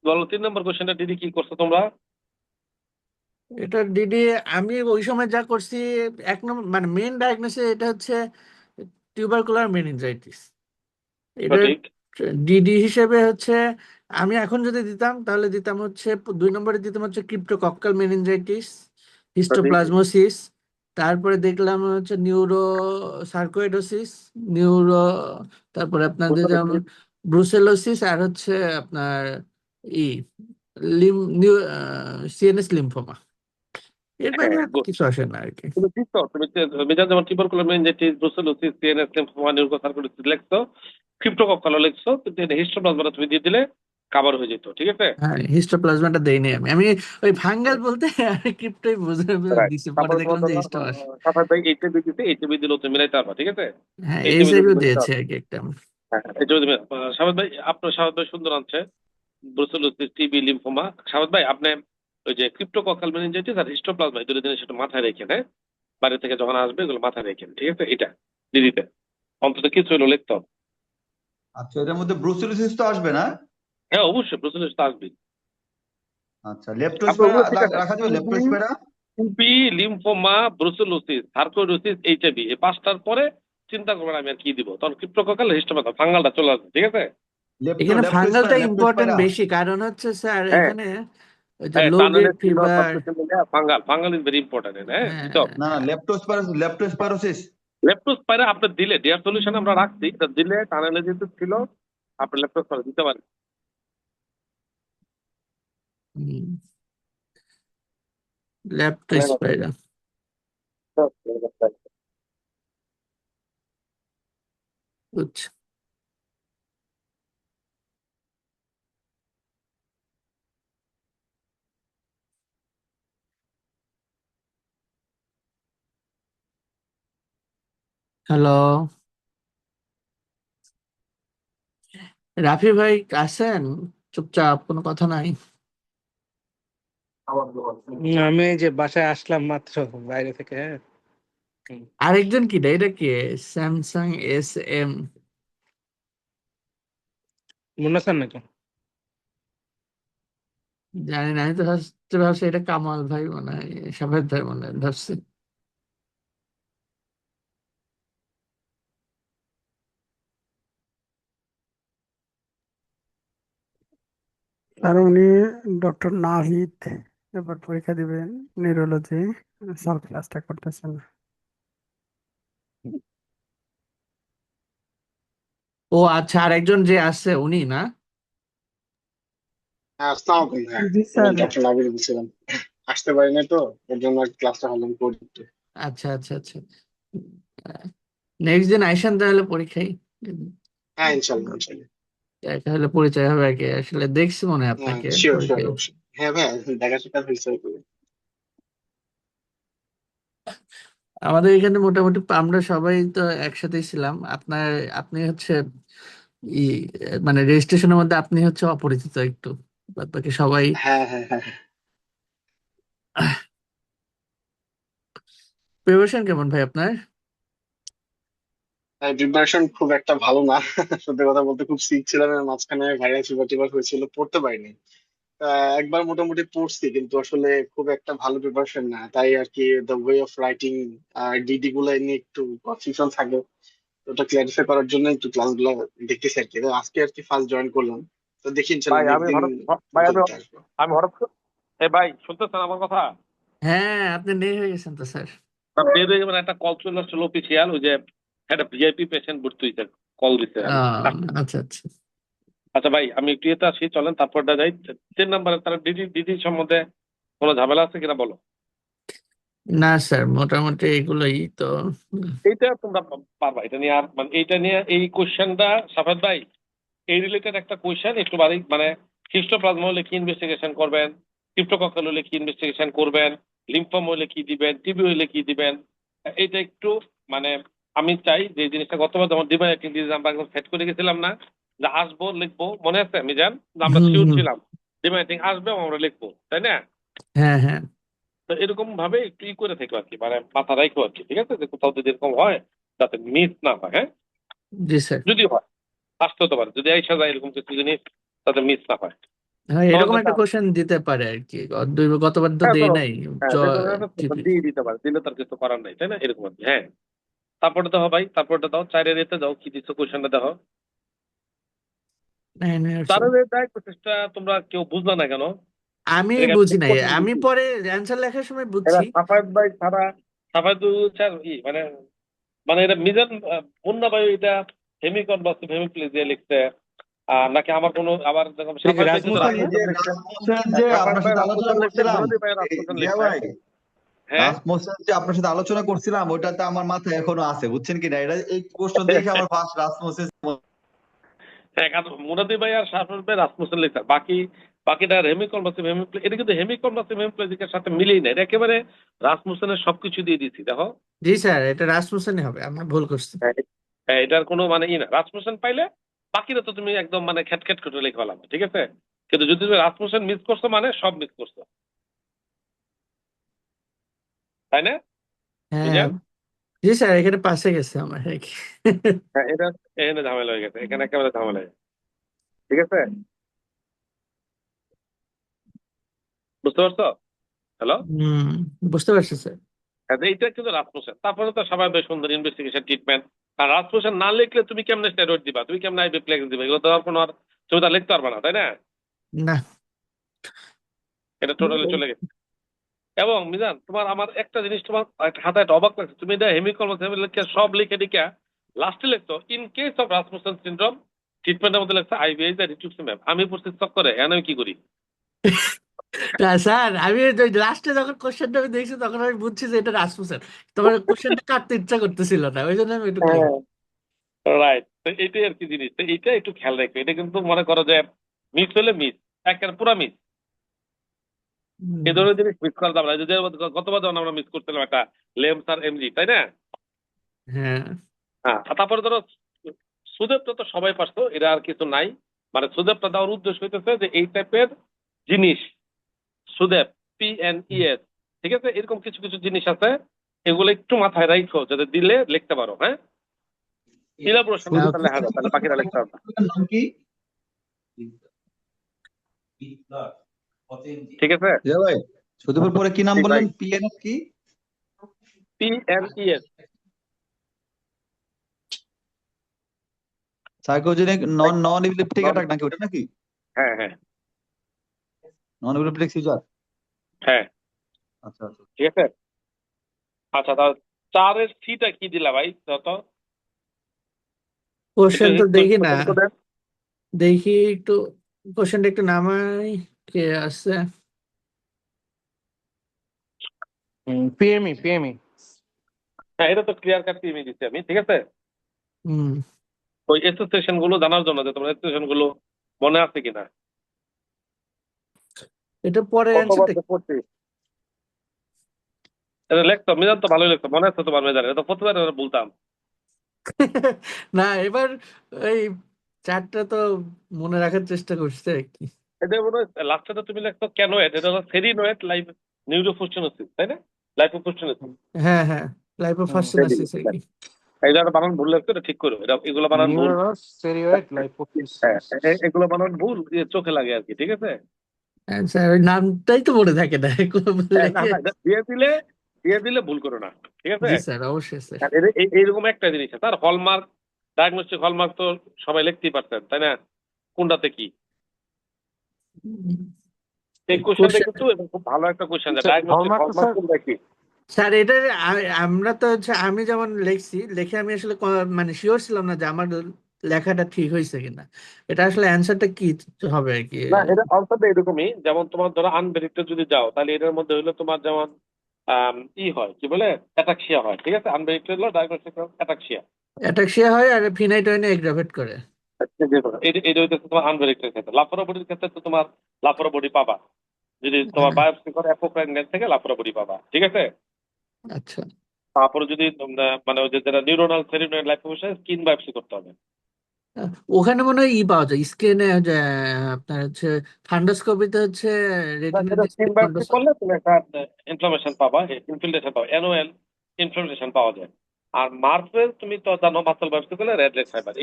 বলো 3 নম্বর কোশ্চেনটা দিদি কি করছো তোমরা? এটা ডিডি, আমি ওই সময় যা করছি, 1 নম্বর মানে মেইন ডায়াগনোসিস এটা হচ্ছে টিউবারকুলার মেনিনজাইটিস। এটা সঠিক। ডিডি হিসেবে হচ্ছে, আমি এখন যদি দিতাম তাহলে দিতাম হচ্ছে 2 নম্বরে দিতাম হচ্ছে ক্রিপ্টোকক্কাল মেনিনজাইটিস, সঠিক। হিস্টোপ্লাজমোসিস। তারপরে দেখলাম হচ্ছে নিউরো সার্কোইডোসিস, নিউরো, তারপরে আপনাদের বুঝতে যেমন পেরেছি। ব্রুসেলোসিস, আর হচ্ছে আপনার ই লিম নিউ সিএনএস লিম্ফোমা। এর বাইরে হ্যাঁ, আর good. কিছু আসে না আর কি। তুমি ঠিক তো, তুমি মেজাজ যেমন tubercular meningitis, brucellosis, CNS lymphoma, neurosarcoidosis লিখছো, ক্রিপ্টোকক্কালও লিখছো, কিন্তু এটা হিস্টোপ্লাজমাটা তুমি দিয়ে দিলে কাভার হয়ে যেত, ঠিক আছে? হ্যাঁ, হিস্টোপ্লাজমাটা দেইনি আমি আমি ওই ফাঙ্গাল বলতে আমি ক্রিপ্টোই বুঝে রাইট। দিছি, পরে তারপরে তোমার দেখলাম যে ধরো হিস্টো আসে। সাফার ভাই এইচএবি দিতে, এইচএবি দিলেও তুমি মিলাইতে পারবা, ঠিক আছে? হ্যাঁ, এইচএবি এইচআইভি দিলে মিলাইতে দিয়েছে পারবা। আর কি একটা। হ্যাঁ, এইচএবি তুমি সাফাত ভাই, আপনার সাফাত ভাই সুন্দর আনছে, ব্রুসেলোসিস, টিবি, লিম্ফোমা। সাফাত ভাই আপনি ওই যে ক্রিপ্টোকক্কাল মেনিনজাইটিস আর হিস্টোপ্লাজমা, এই দুটো জিনিস একটু মাথায় রেখেন, হ্যাঁ? বাইরে থেকে যখন আসবে এগুলো মাথায় রেখেন, ঠিক আছে? এটা দিদিতে অন্তত কিছু হলো লিখতে হবে। আচ্ছা, এটার মধ্যে ব্রুসেলোসিস তো আসবে না? হ্যাঁ অবশ্যই, ব্রুসেলোসিস তো আসবেই। আচ্ছা, আপনার লেপ্টোস্পাইরা ওগুলো ঠিক আছে, রাখা যাবে? TB, leptospira TB, lymphoma, brucellosis, sarcoidosis, HIV, এই 5টার পরে চিন্তা করবেন আমি আর কি দিব, তখন ক্রিপ্টোকক্কাল, হিস্টোপ্লাজমা, ফাঙ্গালটা চলে আসবে, ঠিক আছে? এখানে ফাঙ্গালটা লেপ্টোস্পাইরা ইম্পর্টেন্ট লেপ্টোস্পাইরা বেশি, কারণ হচ্ছে স্যার হ্যাঁ, এখানে ওই যে হ্যাঁ, লো গ্রেড টানেলের ছিল ফিভার। সবকিছু মিলে fungal, fungal is very important, হ্যাঁ দিতে হবে। না না, লেপ্টোস্পাইরোসিস। লেপ্টোস্পাইরা আপনি দিলে, ডিয়ার সলিউশন আমরা রাখছি, এটা দিলে টানেলে যেহেতু ছিল, আপনি লেপ্টোস্পাইরা দিতে পারেন। ল্যাপ্টোস্পাইরা। বুঝছি। হ্যালো, রাফি ভাই আছেন? চুপচাপ, কোনো কথা নাই। আমি এই যে বাসায় আসলাম মাত্র বাইরে থেকে। হ্যাঁ, আরেকজন কি এটা কি? Samsung SM? মুন্না স্যার নাকি? জানি না, আমি তো ভাবছি এটা কামাল ভাই মনে হয়, সাফেদ ভাই মনে হয় ভাবছি। আর উনি ডক্টর নাহিদ, এবার পরীক্ষা দিবেন নিউরোলজি, স্যার ক্লাসটা করতেছেন। ও আচ্ছা, আরেকজন যে আছে উনি না? হ্যাঁ, আসসালামু আলাইকুম। হ্যাঁ, জি আমি স্যার। ডক্টর নাবিল বলছিলাম। আসতে পারি না তো, এর জন্য ক্লাসটা হলাম করতে। আচ্ছা আচ্ছা আচ্ছা। নেক্সট দিন আইসেন তাহলে পরীক্ষায়। হ্যাঁ, ইনশাল্লাহ ইনশাল্লাহ। দেখা হলে পরিচয় হবে আর কি, আসলে দেখছি মনে হয় হ্যাঁ, আপনাকে শিওর শিওর পরীক্ষায়। অবশ্যই। হ্যাঁ ভাই, দেখা সাক্ষাৎ হয়েছে করে। আমাদের এখানে মোটামুটি আমরা সবাই তো একসাথেই ছিলাম। আপনি হচ্ছে ই মানে রেজিস্ট্রেশনের মধ্যে আপনি হচ্ছে অপরিচিত একটু, বাদ বাকি সবাই। হ্যাঁ হ্যাঁ হ্যাঁ। প্রিপারেশন কেমন ভাই আপনার? প্রিপারেশন খুব একটা ভালো না। সত্যি কথা বলতে খুব সিক ছিলাম, এর মাঝখানে ভাইরাল ফিভার টিভার হয়েছিল, পড়তে পারিনি। একবার মোটামুটি পড়ছি, কিন্তু আসলে খুব একটা ভালো প্রিপারেশন না, তাই আর কি দ্য ওয়ে অফ রাইটিং আর ডিডি গুলো নিয়ে একটু কনফিউশন থাকে। তো ওটা ক্লারিফাই করার জন্য একটু ক্লাসগুলো দেখতেছি আর কি। তো আজকে আর কি ফার্স্ট জয়েন করলাম, তো দেখি ইনশাল্লাহ ভাই নেক্সট আমি দিন হঠাৎ ভাই আমি পড়তে আসবো। আমি হঠাৎ এ ভাই শুনতেছেন আমার কথা? হ্যাঁ, আপনি নেই হয়ে গেছেন তো স্যার। বের হয়ে যাবেন, একটা কল চলে আসছিল অফিসিয়াল, ওই যে একটা ভিআইপি পেশেন্ট ভর্তি হয়েছে, কল দিতে আমি। আচ্ছা আচ্ছা। আচ্ছা ভাই, আমি একটু ইয়েতে আসি, চলেন তারপরটা যাই। 3 নম্বরে তারা দিদি দিদি সম্বন্ধে কোনো ঝামেলা আছে কিনা বলো। না স্যার, মোটামুটি এগুলোই তো। এইটা তোমরা পারবা, এটা নিয়ে আর মানে এইটা নিয়ে এই কোশ্চেনটা সাফাত ভাই, এই রিলেটেড একটা কোশ্চেন একটু বাড়ি মানে হিস্টোপ্লাজমা হলে কি ইনভেস্টিগেশন করবেন, ক্রিপ্টোকক্কাল হলে কি ইনভেস্টিগেশন করবেন, লিম্ফোম হলে কি দিবেন, টিবি হলে কি দিবেন, এইটা একটু মানে আমি চাই যে এই জিনিসটা গতবার যেমন ডিভাইন একটা ডিজিজ আমরা একদম সেট করে গেছিলাম না, যে আসবো লিখবো, মনে আছে আমি জান যে আমরা হুম শিওর হুম। ছিলাম ডিভাইন আসবে এবং আমরা লিখবো, তাই না? হ্যাঁ হ্যাঁ। তো এরকম ভাবে একটু ই করে থেকো আর কি, মানে মাথা রাখো আর কি, ঠিক আছে, যে কোথাও যদি এরকম হয় যাতে মিস না হয়। হ্যাঁ, জি স্যার। যদি হয় আসতে হতে পারে, যদি আইসা যায় এরকম কিছু জিনিস তাতে মিস না হয়। হ্যাঁ, তোমার এরকম কাছে একটা কোশ্চেন দিতে পারে আর কি। গতবার তো হ্যাঁ দেই ধরো, নাই। জ হ্যাঁ দেখো একটা টিপি। দিয়ে দিতে পারে, দিলে তার কিছু করার নাই, তাই না, এরকম আর কি। হ্যাঁ, তারপরে দাও ভাই, তারপরটা দাও, চারের এতে দাও, কি দিচ্ছ কোশ্চেনটা দেখো। 9 years old। চারের এটাই প্রচেষ্টা তোমরা কেউ বুঝলা না কেন? আমি এটাকে আমি বুঝি খুব নাই, কঠিন আমি দিচ্ছি। পরে অ্যান্সার লেখার সময় এরা বুঝছি। সাফায়েত ভাই ছাড়া, সাফায়েত স্যার মানে মানে এটা মিজান মুন্না ভাই এটা হেমিকন বা হেমিপ্লেস দিয়ে লিখছে, নাকি আমার কোনো আবার দেখো এটা কি সাফায়েত ভাই কিন্তু রাজমুসান ভাই, না? এই যে রাজমোহন লিখছে। রাসমোসেন যে হ্যাঁ, সাফায়েত আপনার ভাই সাথে আলোচনা রাজমোহন লিখছে, করছিলাম, মুরাদি ভাই রাজমোহন জিয়া লিখছে। ভাই, হ্যাঁ, রাসমোসেন যে আপনার সাথে আলোচনা করছিলাম ওটাতে আমার মাথায় এখনো আছে, বুঝছেন কি না? এটা এই প্রশ্ন দেখে আমার ফার্স্ট রাসমোসেন। হ্যাঁ, কারণ মুরাদি ভাই আর সাফায়েত ভাই রাজমোহন লিখছে, বাকিটা হেমিকন বা হেমিপ্লেস, এটা কিন্তু হেমিকন বা হেমিপ্লেজিকের সাথে মিলেই না, এটা একেবারে রাসমোহনের সবকিছু দিয়ে দিচ্ছি দেখো। জি স্যার, এটা রাসমুসেনই হবে, আমরা ভুল করছি। হ্যাঁ, হ্যাঁ, এটার কোনো মানে ই না, রাসমোহন পাইলে বাকিটা তো তুমি একদম মানে খ্যাট খ্যাট করে লিখে ফেলাম, ঠিক আছে। কিন্তু যদি তুমি রাসমোহন মিস করছো মানে সব মিস করছো, তাই না হ্যাঁ। বুঝলেন? জি স্যার, এখানে পাশে গেছে আমার আর কি। হ্যাঁ, এটা এখানে ঝামেলা হয়ে গেছে, এখানে একেবারে ঝামেলা হয়ে গেছে, ঠিক আছে, বুঝতে পারছো? হ্যালো। হুম, বুঝতে পারছি স্যার। হ্যাঁ, এইটা কিন্তু রাজপোষণ, তারপরে তো সবাই বেশ সুন্দর ইনভেস্টিগেশন ট্রিটমেন্ট। আর রাজপোষণ না লিখলে তুমি কেমনে স্টেরয়েড দিবা, তুমি কেমনে আইবি প্লেক্স দিবা, এগুলো তো আর কোনো আর তুমি তো আর লিখতে পারবে না, তাই না? না। এটা টোটালি চলে গেছে। এবং মিজান তোমার আমার একটা জিনিস তোমার একটা খাতায় একটা অবাক লাগছে, তুমি এটা হেমিকল লিখে সব লিখে টিকা লাস্টে লিখছো ইন কেস অফ রাজপোষণ সিনড্রোম ট্রিটমেন্টের মধ্যে লিখছে আইবিআই দ্য রিটুক্সিম্যাব। আমি পড়ছি চক করে, এখন আমি কি করি? না স্যার, আমি লাস্টে যখন কোশ্চেনটা আমি দেখছি তখন আমি বুঝছি যে এটা রাসমুসেন। তোমার কোশ্চেনটা কাটতে ইচ্ছা করতেছিল না, ওই জন্য আমি একটু ক্লিক। রাইট, তো এইটাই আর কি জিনিস, তো এইটা একটু খেয়াল রাখবে। এটা কিন্তু মনে করো যে মিস হলে মিস, একের পুরা মিস, এই হুম, ধরনের জিনিস মিস করা যাবে না। যদি গতবার যখন আমরা মিস করছিলাম একটা লেমস আর এমজি, তাই না? হ্যাঁ, হ্যাঁ, আর তারপরে ধরো সুদেবটা তো সবাই পারতো, এটা আর কিছু নাই। মানে সুদেবটা দেওয়ার উদ্দেশ্য হইতেছে যে এই টাইপের জিনিস, সুদেব, PNES, ঠিক আছে, এরকম কিছু কিছু জিনিস আছে, এগুলো একটু মাথায় রাখো, যাতে দিলে লিখতে পারো। হ্যাঁ, ইলাবোরেশন হ্যাঁ, লিখতে লেখা যায়, তাহলে বাকিটা লিখতে হবে না। নাম কি ঠিক আছে, জিয়া ভাই? সুদীপুর পরে কি নাম ঠিক ভাই, বললেন? PNF কি? PNES। সাইকোজেনিক নন ইপিলেপটিক অ্যাটাক নাকি ওটা নাকি? হ্যাঁ হ্যাঁ নন ইপিলেপটিক সিজার। হ্যাঁ, আচ্ছা আচ্ছা। ঠিক আছে। আচ্ছা, তাহলে 4-এর সিটা কি দিলা ভাই যত? কোশ্চেন তো দেখি না, question তো দেন। দেখি একটু, কোশ্চেনটা একটু নামাই, কে আছে? পিএমই হ্যাঁ, এটা তো ক্লিয়ার কাট ইমেজ দিচ্ছি আমি, ঠিক আছে। হুম, ওই অ্যাসোসিয়েশন গুলো জানার জন্য যে তোমার অ্যাসোসিয়েশন গুলো মনে আছে কিনা, এটা পরে কতবার অ্যান্সারটা যে পড়ছি। এটা লেখতো মিজান, তো ভালোই লেখতো, মনে আছে তোমার মেজান? এটা তো প্রতিবার এটা বলতাম। না, এবার ওই চারটা তো মনে রাখার চেষ্টা করছে আর কি। এটা মনে হয় লাস্টে তো তুমি লেখতো কেন, এটা হলো সেরিনোয়েট লাইফ নিউরোফুস্টোনোসিস, তাই না? লাইফোফুস্টোনোসিস, হ্যাঁ, হ্যাঁ, লাইপোফার্সিনোসিস আর কি। এই জায়গাটা বানান ভুল লেখতো, এটা ঠিক করো। এটা এগুলো বানান ভুল। নিউরোস স্টেরিওয়েড হ্যাঁ, লাইপোফিউসিস। এগুলো বানান ভুল, চোখে লাগে আর কি, ঠিক আছে। স্যার ওই নামটাই তো মনে থাকে না কোনো বললে। না না, এটা দিয়ে দিলে ভুল করো না, ঠিক আছে। জি স্যার, অবশ্যই স্যার। আর এইরকম একটা জিনিস আছে, তার হলমার্ক, ডায়াগনস্টিক হলমার্ক তো সবাই লিখতেই পারছেন, তাই না? কোনটাতে কি, এই কোশ্চেনটা কোশ্চেন, কিন্তু এবং খুব ভালো একটা কোশ্চেন, আচ্ছা, ডায়াগনস্টিক হলমার্ক তো হলমার্ক স্যার কোনটা কি। স্যার এটা আমরা তো হচ্ছে, আমি যেমন লিখছি, লিখে আমি আসলে মানে শিওর ছিলাম না যে আমার লেখাটা ঠিক হয়েছে কিনা। এটা আসলে অ্যান্সারটা কি হবে আর কি। না, এটা অর্থাৎ এরকমই, যেমন তোমার ধরো আনভেরিক্টে যদি যাও, তাহলে এটার মধ্যে হলো তোমার যেমন হয় কি বলে, অ্যাটাক্সিয়া হয়, ঠিক আছে। আনভেরিক্টে হলো ডায়াগনস্টিক অ্যাটাক্সিয়া। অ্যাটাক্সিয়া হয় আর ফিনাইটয়েনে এগ্রাভেট করে। এটা হইতেছে তোমার আনভেরিক্টের ক্ষেত্রে। লাফারোবডির ক্ষেত্রে তো তোমার লাফারোবডি পাবা, যদি তোমার হ্যাঁ, বায়োপসি করে অ্যাপোক্রাইন গ্ল্যান্ড থেকে লাফারোবডি পাবা, ঠিক আছে। আচ্ছা। তারপরে যদি মানে ওই যে যেটা নিউরোনাল সেরিনোয়েড লাইফোফিউশন, স্কিন বায়োপসি করতে হবে। ওখানে মনে হয় ই পাওয়া যায় স্ক্রিনে, যে আপনার হচ্ছে ফান্ডোস্কোপিতে হচ্ছে না, রেটিনা সেটা ডিসপ্লে স্কিন বায়োপসি ফান্ডোস। করলে তুমি একটা ইনফ্লামেশন পাবা, ইনফিল্ট্রেশন পাবা, অ্যানুয়াল ইনফ্লামেশন পাওয়া যায়। আর মার্সেল তুমি তো জানো, মাসেল বায়োপসি করলে রেড রেড ফাইবার।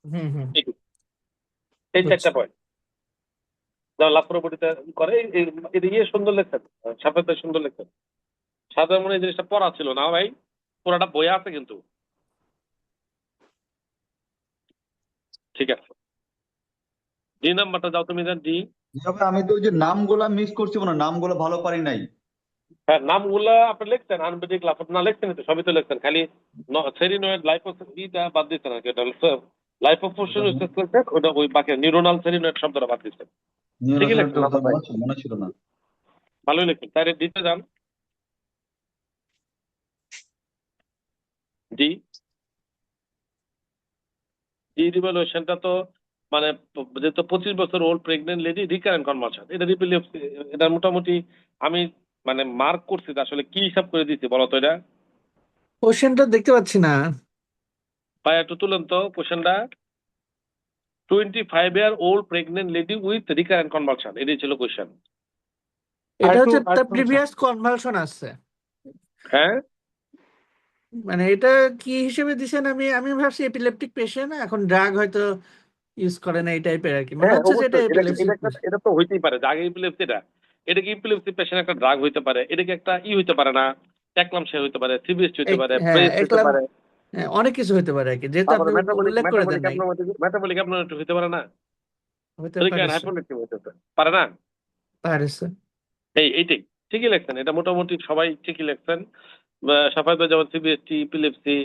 হুম, হুম, এইটুকু। এই বুঝছি। চারটা পয়েন্ট যারা লাফারোবডিতে করে, এটা সুন্দর লেখছেন, সাফেদ ভাই সুন্দর লেখছেন। সাধারণ মনে হয় এই জিনিসটা পড়া ছিল না ভাই, পুরাটা বই আছে কিন্তু, ঠিক আছে। ডি নাম্বারটা যাও তুমি, জান ডি। জিয়া ভাই, আমি তো ওই যে নামগুলা মিস করছি, মনে হয় নামগুলো ভালো পারি নাই। হ্যাঁ, নামগুলা আপনি লিখছেন, আনবেদিক লাফ না লিখছেন তো, সবই তো লিখছেন, খালি সেরিনোয়েড লাইফোসিসটা বাদ দিচ্ছেন আর কি। ওটা লাইফোফুশন লিখছেন, ওটা ওই বাকি নিউরোনাল সেরিনোয়েড শব্দটা বাদ দিচ্ছেন। ঠিকই লিখছেন আপনার ভাই, মনে ছিল না। ভালোই লিখছেন। তাই দিতে যান, ডি। ডি রিভ্যালুয়েশনটা তো মানে যেহেতু 25 বছর old pregnant lady recurrent conversion, এটা এটা মোটামুটি আমি মানে মার্ক করছি, যে আসলে কি হিসাব করে দিচ্ছি বলো তো এটা। কোশ্চেনটা দেখতে পাচ্ছি না। ভাই একটু তুলেন তো কোশ্চেনটা। 25 year old pregnant lady with recurrent convulsion, এটাই ছিল কোশ্চেন। এটা আরেকটু হচ্ছে তার আরেকটু স্যার। প্রিভিয়াস কনভালশন আছে, হ্যাঁ, মানে এটা কি হিসেবে দিছেন? আমি আমি ভাবছি এপিলেপটিক পেশেন্ট, এখন ড্রাগ হয়তো ইউজ করে না এই টাইপের আর কি, মনে হ্যাঁ হচ্ছে যে এটা অবশ্যই, এপিলেপসি। এটা তো হইতেই পারে যে আগে ইপিলেপসিটা, এটা কি ইপিলেপসি পেশেন্ট একটা ড্রাগ হইতে পারে, এটা কি একটা হইতে পারে না, ট্যাকলামশিয়া হইতে পারে, সিবিএসটি হইতে পারে, হ্যাঁ, প্রেস হইতে একলাম। পারে, হ্যাঁ, অনেক কিছু হতে পারে আর কি, যেহেতু তারপরে আপনি মেটাবলিক উল্লেখ করে দেন মেটাবলিক নাই। মেটাবলিক অ্যাবনর্মালিটি হইতে পারে না, হতে পারে রিকারেন্ট স্যার, হাইপোটেনশন হইতে পারে না। পারে স্যার। এইটাই ঠিকই লেখছেন, এটা মোটামুটি সবাই ঠিকই লেখছেন। সাফায়াত ভাই যেমন সিবিএসটি, ইপিলেপসি,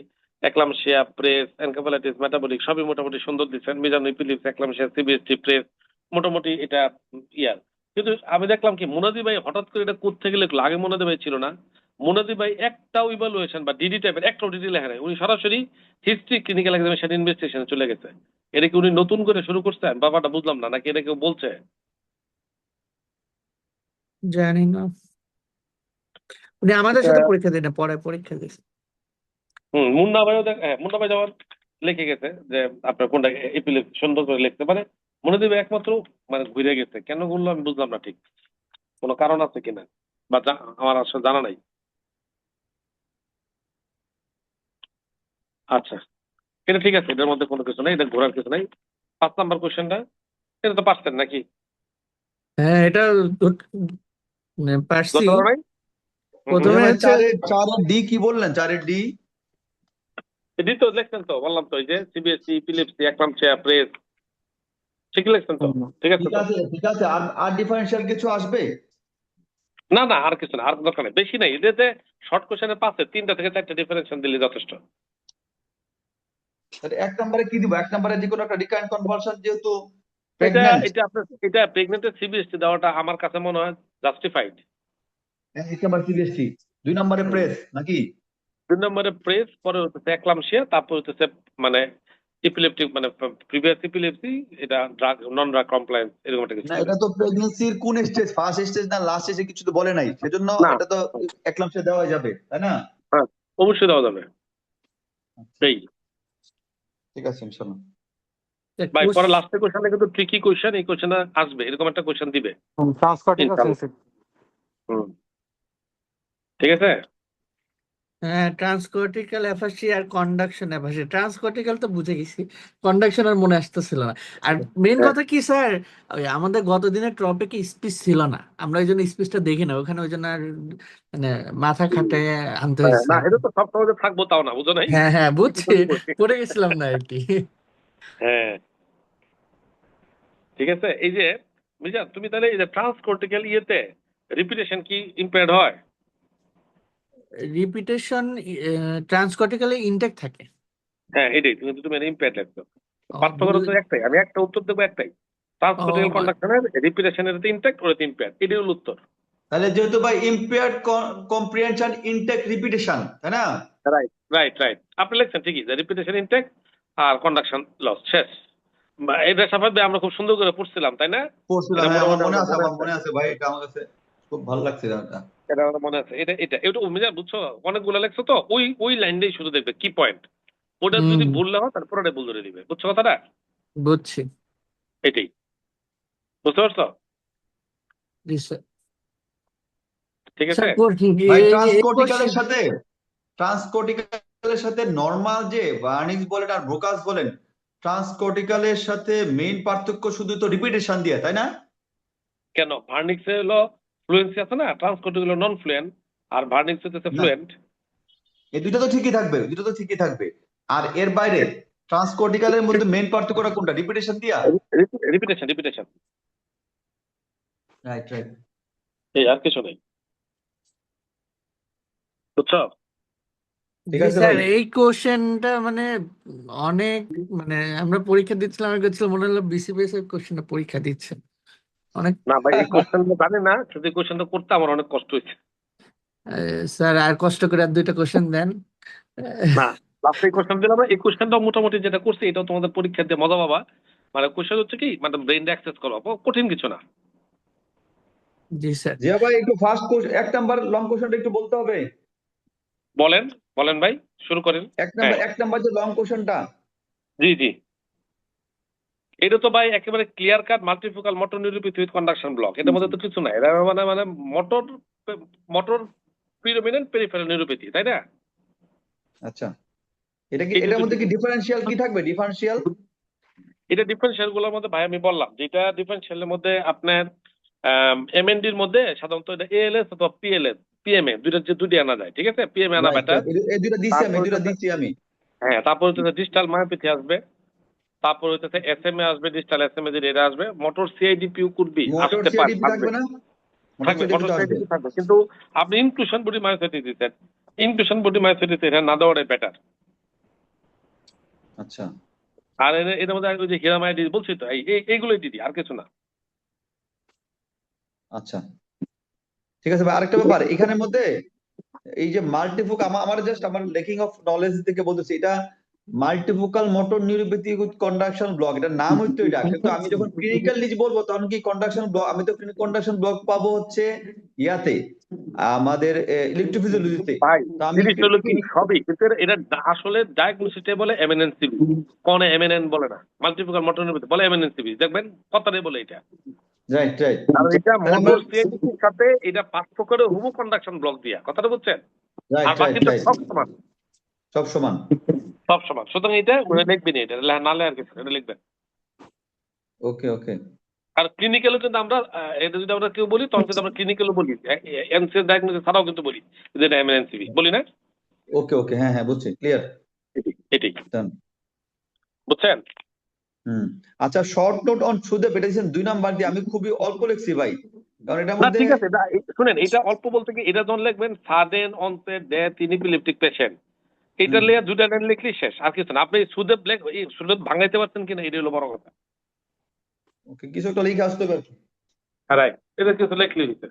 একলামশিয়া, প্রেস, এনকেফালাইটিস, মেটাবলিক সবই মোটামুটি সুন্দর দিচ্ছেন। মিজান ইপিলেপসি, একলামশিয়া, সিবিএসটি, প্রেস, মোটামুটি এটা ইয়ার। কিন্তু আমি দেখলাম কি মুনাদি ভাই হঠাৎ করে এটা কোত্থেকে লিখলো, আগে মুনাদি ভাই ছিল না। মুনাদি ভাই একটাও ইভালুয়েশন বা ডিডি টাইপের একটাও ডিডি লেখা নাই, উনি সরাসরি হিস্ট্রি ক্লিনিক্যাল এক্সামিনেশন ইনভেস্টিগেশনে চলে গেছে। এটা কি উনি নতুন করে শুরু করছেন ব্যাপারটা বুঝলাম না, নাকি এটা কেউ বলছে? জানি না, উনি আমাদের এটা সাথে পরীক্ষা দেন না, পরে পরীক্ষা দিয়েছে। মুন্না ভাইও মুন্না ভাই যেমন লিখে গেছে যে আপনার কোনটা এপিলেপসি সুন্দর করে লিখতে পারে। মুনাদি ভাই একমাত্র মানে ঘুরে গেছে, কেন ঘুরলো আমি বুঝলাম না ঠিক, কোনো কারণ আছে কিনা বা আমার আসলে জানা নাই। আচ্ছা, এটা ঠিক আছে, এটার মধ্যে কোনো কিছু নেই, এটা ঘোরার কিছু নাই। 5 নাম্বার কোশ্চেনটা, এটা তো পারছেন নাকি? হ্যাঁ, এটা পারছি। ধরতে পারো নাই? প্রথমে ভাই হচ্ছে চারের ডি কি বললেন? চারের ডি এটি তো লিখছেন তো, বললাম তো, এই যে সিবিএসই, ইপিলেপসি, একলামশিয়া, প্রেস, ঠিক লিখছেন তো? ঠিক আছে ঠিক তো? আছে, ঠিক আছে। আর আর ডিফারেন্সিয়াল কিছু আসবে? না না, আর কিছু না, আর দরকার নেই, বেশি নাই এটাতে। শর্ট কোশ্চেনের পাশে 3টা থেকে 4টা ডিফারেন্সিয়েশন দিলে যথেষ্ট। তাহলে 1 নম্বরে কি দিব? 1 নম্বরে যে কোনো একটা রিকারেন্ট কনভার্সন, যেহেতু এটা প্রেগন্যান্ট। এটা আপনার এটা প্রেগনেন্টের সিবিএসটি দেওয়াটা আমার কাছে মনে হয় জাস্টিফাইড। 1 নম্বর সিবিএসসি, 2 নম্বরে প্রেস নাকি? 2 নম্বরে প্রেস, পরে হচ্ছে একলামশিয়া, তারপর হচ্ছে মানে ইপিলেপটিক মানে প্রিভিয়াস ইপিলেপসি, এটা ড্রাগ নন ড্রাগ কমপ্লায়েন্স এরকম একটা কিছু না, দিবে। এটা তো প্রেগনেন্সির কোন স্টেজ, ফার্স্ট স্টেজ না লাস্ট স্টেজে কিছু তো বলে নাই, সেজন্য না, এটা তো একলামসে দেওয়া যাবে, তাই না? হ্যাঁ, অবশ্যই দেওয়া যাবে। আচ্ছা, এই ঠিক আছে, ইনশাল্লাহ। ভাই, পরে লাস্টের কোশ্চেনে কিন্তু ট্রিকি কোশ্চেন, এই কোশ্চেনে আসবে, এরকম একটা কোশ্চেন দিবে ট্রান্সকর্টিক্যাল ইনশাল্লাহ। সেন্সিটিভ। হুম, ঠিক আছে। হ্যাঁ, ট্রান্সকর্টিক্যাল অ্যাফাসি আর কন্ডাকশন অ্যাফাসি। ট্রান্সকর্টিক্যাল তো বুঝে গেছি, কন্ডাকশন আর মনে আসতেছিল না। আর মেন হ্যাঁ, কথা কি স্যার, ওই আমাদের গত দিনের টপিকে স্পিচ ছিল না, আমরা ওই জন্য স্পিচটা দেখি না ওখানে, ওই জন্য আর মানে মাথা খাটায় আনতে হয়েছে না আর কি। এটা তো সব সমাজে থাকবো তাও না, বুঝো নাই? হ্যাঁ হ্যাঁ, বুঝছি, পড়ে গেছিলাম না আর কি। হ্যাঁ, ঠিক আছে। এই যে মিজান, তুমি তাহলে এই যে ট্রান্সকর্টিক্যাল ইয়েতে রিপিটেশন কি ইম্পেয়ার্ড হয়? রিপিটেশন ট্রান্সকর্টিক্যালে ইনটেক থাকে। হ্যাঁ, এটাই তুমি তুমি ইম্পেয়ার্ড লাগতো। ও, পার্থক্য তো একটাই, আমি একটা উত্তর দেবো একটাই। ট্রান্সকর্টিক্যাল ও, কন্ডাকশনের রিপিটেশনের ইনটেক্ট, ওর ইম্পেয়ার্ড, এটাই হলো উত্তর। তাহলে যেহেতু ভাই ইম্পেয়ার্ড কম্প্রিহেনশন ইনটেক রিপিটেশন, তাই না? রাইট রাইট রাইট, আপনি লিখছেন ঠিকই, যে রিপিটেশন ইনটেক আর কন্ডাকশন লস, শেষ। এটা সাফাত ভাই আমরা খুব সুন্দর করে পড়ছিলাম, তাই না? পড়ছিলাম, এটা হ্যাঁ, আমার মোটামুটি মনে আমাদের আছে, মনে আমার আছে, মনে আছে ভাই, এটা আমার কাছে খুব ভালো লাগছে এটা। এটা আমার মনে আছে। এটা এটা এটা মিজান বুঝছো, অনেকগুলো লেখছো তো, ওই ওই লাইনটাই শুধু দেখবে কি পয়েন্ট, ওটা যদি হুম, ভুল না হয় তারপর ওটা ভুল ধরে দিবে, বুঝছো কথাটা? বুঝছি। এটাই, বুঝতে পারছো? জি স্যার। ঠিক আছে। স্যার ভাই এই কোশ্চেন, ট্রান্সকর্টিক্যালের সাথে নরমাল যে বার্নিংস বলেন আর ব্রোকাস বলেন, ট্রান্সকর্টিক্যালের সাথে মেইন পার্থক্য শুধু তো রিপিটেশন দিয়ে, তাই না? কেন ভার্নিক্সে হলো ফ্লুয়েন্সি আছে না, ট্রান্সকর্টিক্যাল হলো নন ফ্লুয়েন্ট, আর ভার্নিক্স হচ্ছে না, ফ্লুয়েন্ট। এই দুইটা তো ঠিকই থাকবে, দুইটা তো ঠিকই থাকবে। আর এর বাইরে ট্রান্সকর্টিক্যালের মধ্যে মেইন পার্থক্যটা কোনটা? রিপিটেশন দিয়া? Repetition repetition, right, right. এই আর কিছু নেই, বুঝছো? ঠিক জি আছে স্যার। ভাই। এই কোশ্চেনটা মানে অনেক, মানে আমরা পরীক্ষা দিচ্ছিলাম, আমি করছিলাম মনে হলো বিসিবিএস এর কোশ্চেনটা পরীক্ষা দিচ্ছে অনেক। না ভাই, এই কোশ্চেন জানি না, কিন্তু এই কোশ্চেনটা করতে আমার অনেক কষ্ট হয়েছে। স্যার আর কষ্ট করে আর দুইটা কোশ্চেন দেন। না, লাস্টে এই কোশ্চেন দিলাম, এই কোশ্চেনটাও মোটামুটি যেটা করছি এটাও তোমাদের পরীক্ষা দিয়ে মজা পাবা। মানে কোশ্চেন হচ্ছে কি, মানে ব্রেন অ্যাক্সেস করো, কঠিন কিছু না। জি স্যার। জিয়া ভাই, একটু ফার্স্ট কোশ্চেন, 1 নম্বর লং কোশ্চেনটা একটু বলতে হবে। বলেন, বলেন ভাই, শুরু করেন। এক হ্যাঁ, নাম্বার 1 নম্বর যে লং কোশ্চেনটা, জি জি, এটা তো ভাই একেবারে clear cut multifocal motor neuropathy with conduction block, এটার মধ্যে তো কিছু নাই, এটা মানে মানে motor motor predominant peripheral neuropathy, তাই না? আচ্ছা, এটা কি, এটা এটার মধ্যে যদি কি ডিফারেন্সিয়াল কি থাকবে? ডিফারেন্সিয়াল এটা ডিফারেন্সিয়াল গুলোর মধ্যে ভাই আমি বললাম, যেটা ডিফারেন্সিয়ালের মধ্যে আপনার এমএনডির মধ্যে সাধারণত এটা এএলএস অথবা পিএলএস, পিএমএ, দুইটা আনা যায়, ঠিক আছে, পিএমএ আনা রাইট, বেটার। রাইট, এই দুইটা দিচ্ছি আমি, তারপর এই দুইটা হচ্ছে, দিচ্ছি আমি। হ্যাঁ, তারপর হচ্ছে ডিজিটাল মায়োপ্যাথি আসবে, তারপর হচ্ছে এসএমএ আসবে, ডিজিটাল এসএমএ যেটা এটা আসবে, মোটর সিআইডিপিও কুডবি মোটর আসতে পারে, সিআইডিপি থাকবে, থাকবে না? মোটর থাকবে, সিআইডিপি মোটর তো আসবে। সিআইডিপি থাকবে, কিন্তু আপনি ইনক্লুশন বডি মায়োপ্যাথি দিচ্ছেন, ইনক্লুশন বডি মায়োপ্যাথিতে এটা না দেওয়াটাই বেটার। আচ্ছা, আর এর মধ্যে ওই যে হিরামাইডিস বলছি তো, এইগুলোই দিদি, আর কিছু না। আচ্ছা, ঠিক আছে ভাই। আরেকটা ব্যাপার এখানের মধ্যে, এই যে মাল্টিফোকাল, আমার জাস্ট আমার লেকিং অফ নলেজ থেকে বলতেছি, এটা multifocal motor neuropathy with conduction block, এটা নাম হচ্ছে এটা, কিন্তু আমি যখন ক্লিনিক্যাল নিজ বলবো তখন কি কন্ডাকশন ব্লক, আমি তো কন্ডাকশন ব্লক পাবো হচ্ছে ইয়াতে, আমাদের ইলেকট্রোফিজিওলজিতে। ভাই তো আমি জিনিসটা হলো কি সবই, কিন্তু এটা আসলে ডায়াগনোসিসে বলে এমএনএনসিবি, কোনে এমএনএন বলে না, মাল্টিফোকাল মোটর নিউরোপ্যাথি বলে এমএনএনসিবি, দেখবেন কথাটাই বলে এটা। Right right. আর এটা তাহলে মোটর সিএনসির সাথে এটা পার্থক্য করে হুমো কন্ডাকশন ব্লক দিয়া, কথাটা বুঝছেন? আর রাইট রাইট বাকিটা রাইট, সব সমান, সব সমান। সব সমান। সুতরাং এটা ওরা লিখবেন, এটা নালে আর কিছু না, এটা লিখবেন। ওকে ওকে। আর ক্লিনিক্যালও কিন্তু আমরা এটা যদি আমরা কেউ বলি তখন কিন্তু আমরা ক্লিনিক্যালও বলি, এনসিএস ডায়াগনোসিস ছাড়াও কিন্তু বলি যে এটা এমএনএনসিবি, বলি না? ওকে ওকে, হ্যাঁ হ্যাঁ, বুঝছি, ক্লিয়ার। এটাই ডান। বুঝছেন? আচ্ছা, শর্ট নোট অন সুদে পেটেছেন 2 নাম্বার দিয়ে আমি খুবই অল্প লিখছি ভাই, কারণ এটার না মধ্যে ঠিক আছে, শুনেন, এটা অল্প বলতে কি, এটা যখন লিখবেন sudden onset death in epileptic patient, এটা লিয়ে দুটা লাইন লিখলেই শেষ, আর কিছু না। আপনি সুদে সুদে ভাঙাইতে পারছেন কিনা এটা হলো বড় কথা। ওকে, কিছু একটা লিখে আসতে হবে আর কি। রাইট, এটা কিছু লিখলেই হইছে,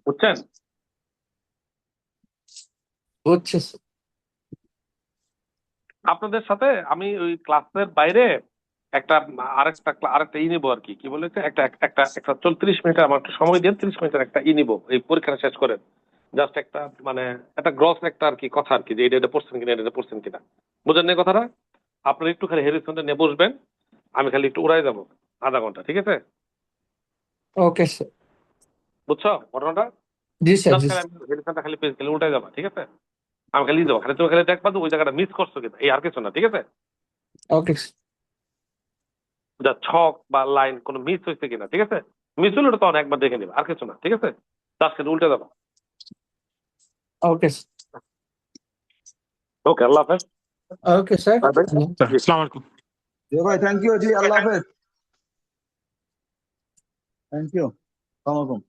বুঝছেন? বুঝছি। আপনাদের সাথে আমি ওই ক্লাসের বাইরে একটা আরেকটা নিবো আর কি বলেছে, একটা একটা একটা 30 মিনিটের আমার একটু সময় দিয়ে 30 মিনিটের একটা নিবো, এই পরীক্ষাটা শেষ করেন। জাস্ট একটা মানে একটা গ্রস একটা আর কি কথা আর কি, যে এটা পড়ছেন কিনা, এটা পড়ছেন কিনা, বুঝেন না কথাটা? আপনারা একটু খালি হেরিসনটা নিয়ে বসবেন, আমি খালি একটু উড়াই যাবো আধা ঘন্টা, ঠিক আছে? Okay sir. বুঝছো ঘটনাটা? জি স্যার, জাস্ট জি খালি হেরিসনটা খালি পেজ খালি উল্টাই যাবা, ঠিক আছে? আমি খালি যাবো, খালি তুমি খালি দেখবা তো ওই জায়গাটা মিস করছো কিনা, এই আর কিছু না, ঠিক আছে? ওকে যা ছক বা লাইন কোনো মিস হয়েছে কিনা, ঠিক আছে? মিস হলে ওটা তখন একবার দেখে নিবা, আর কিছু না, ঠিক আছে? জাস্ট খালি উল্টে যাবা। ওকে ওকে, আল্লাহ হাফেজ। Okay sir. আসসালামু আলাইকুম। জি ভাই, থ্যাংক ইউ জি, আল্লাহ হাফেজ। থ্যাংক ইউ, আসসালামু আলাইকুম।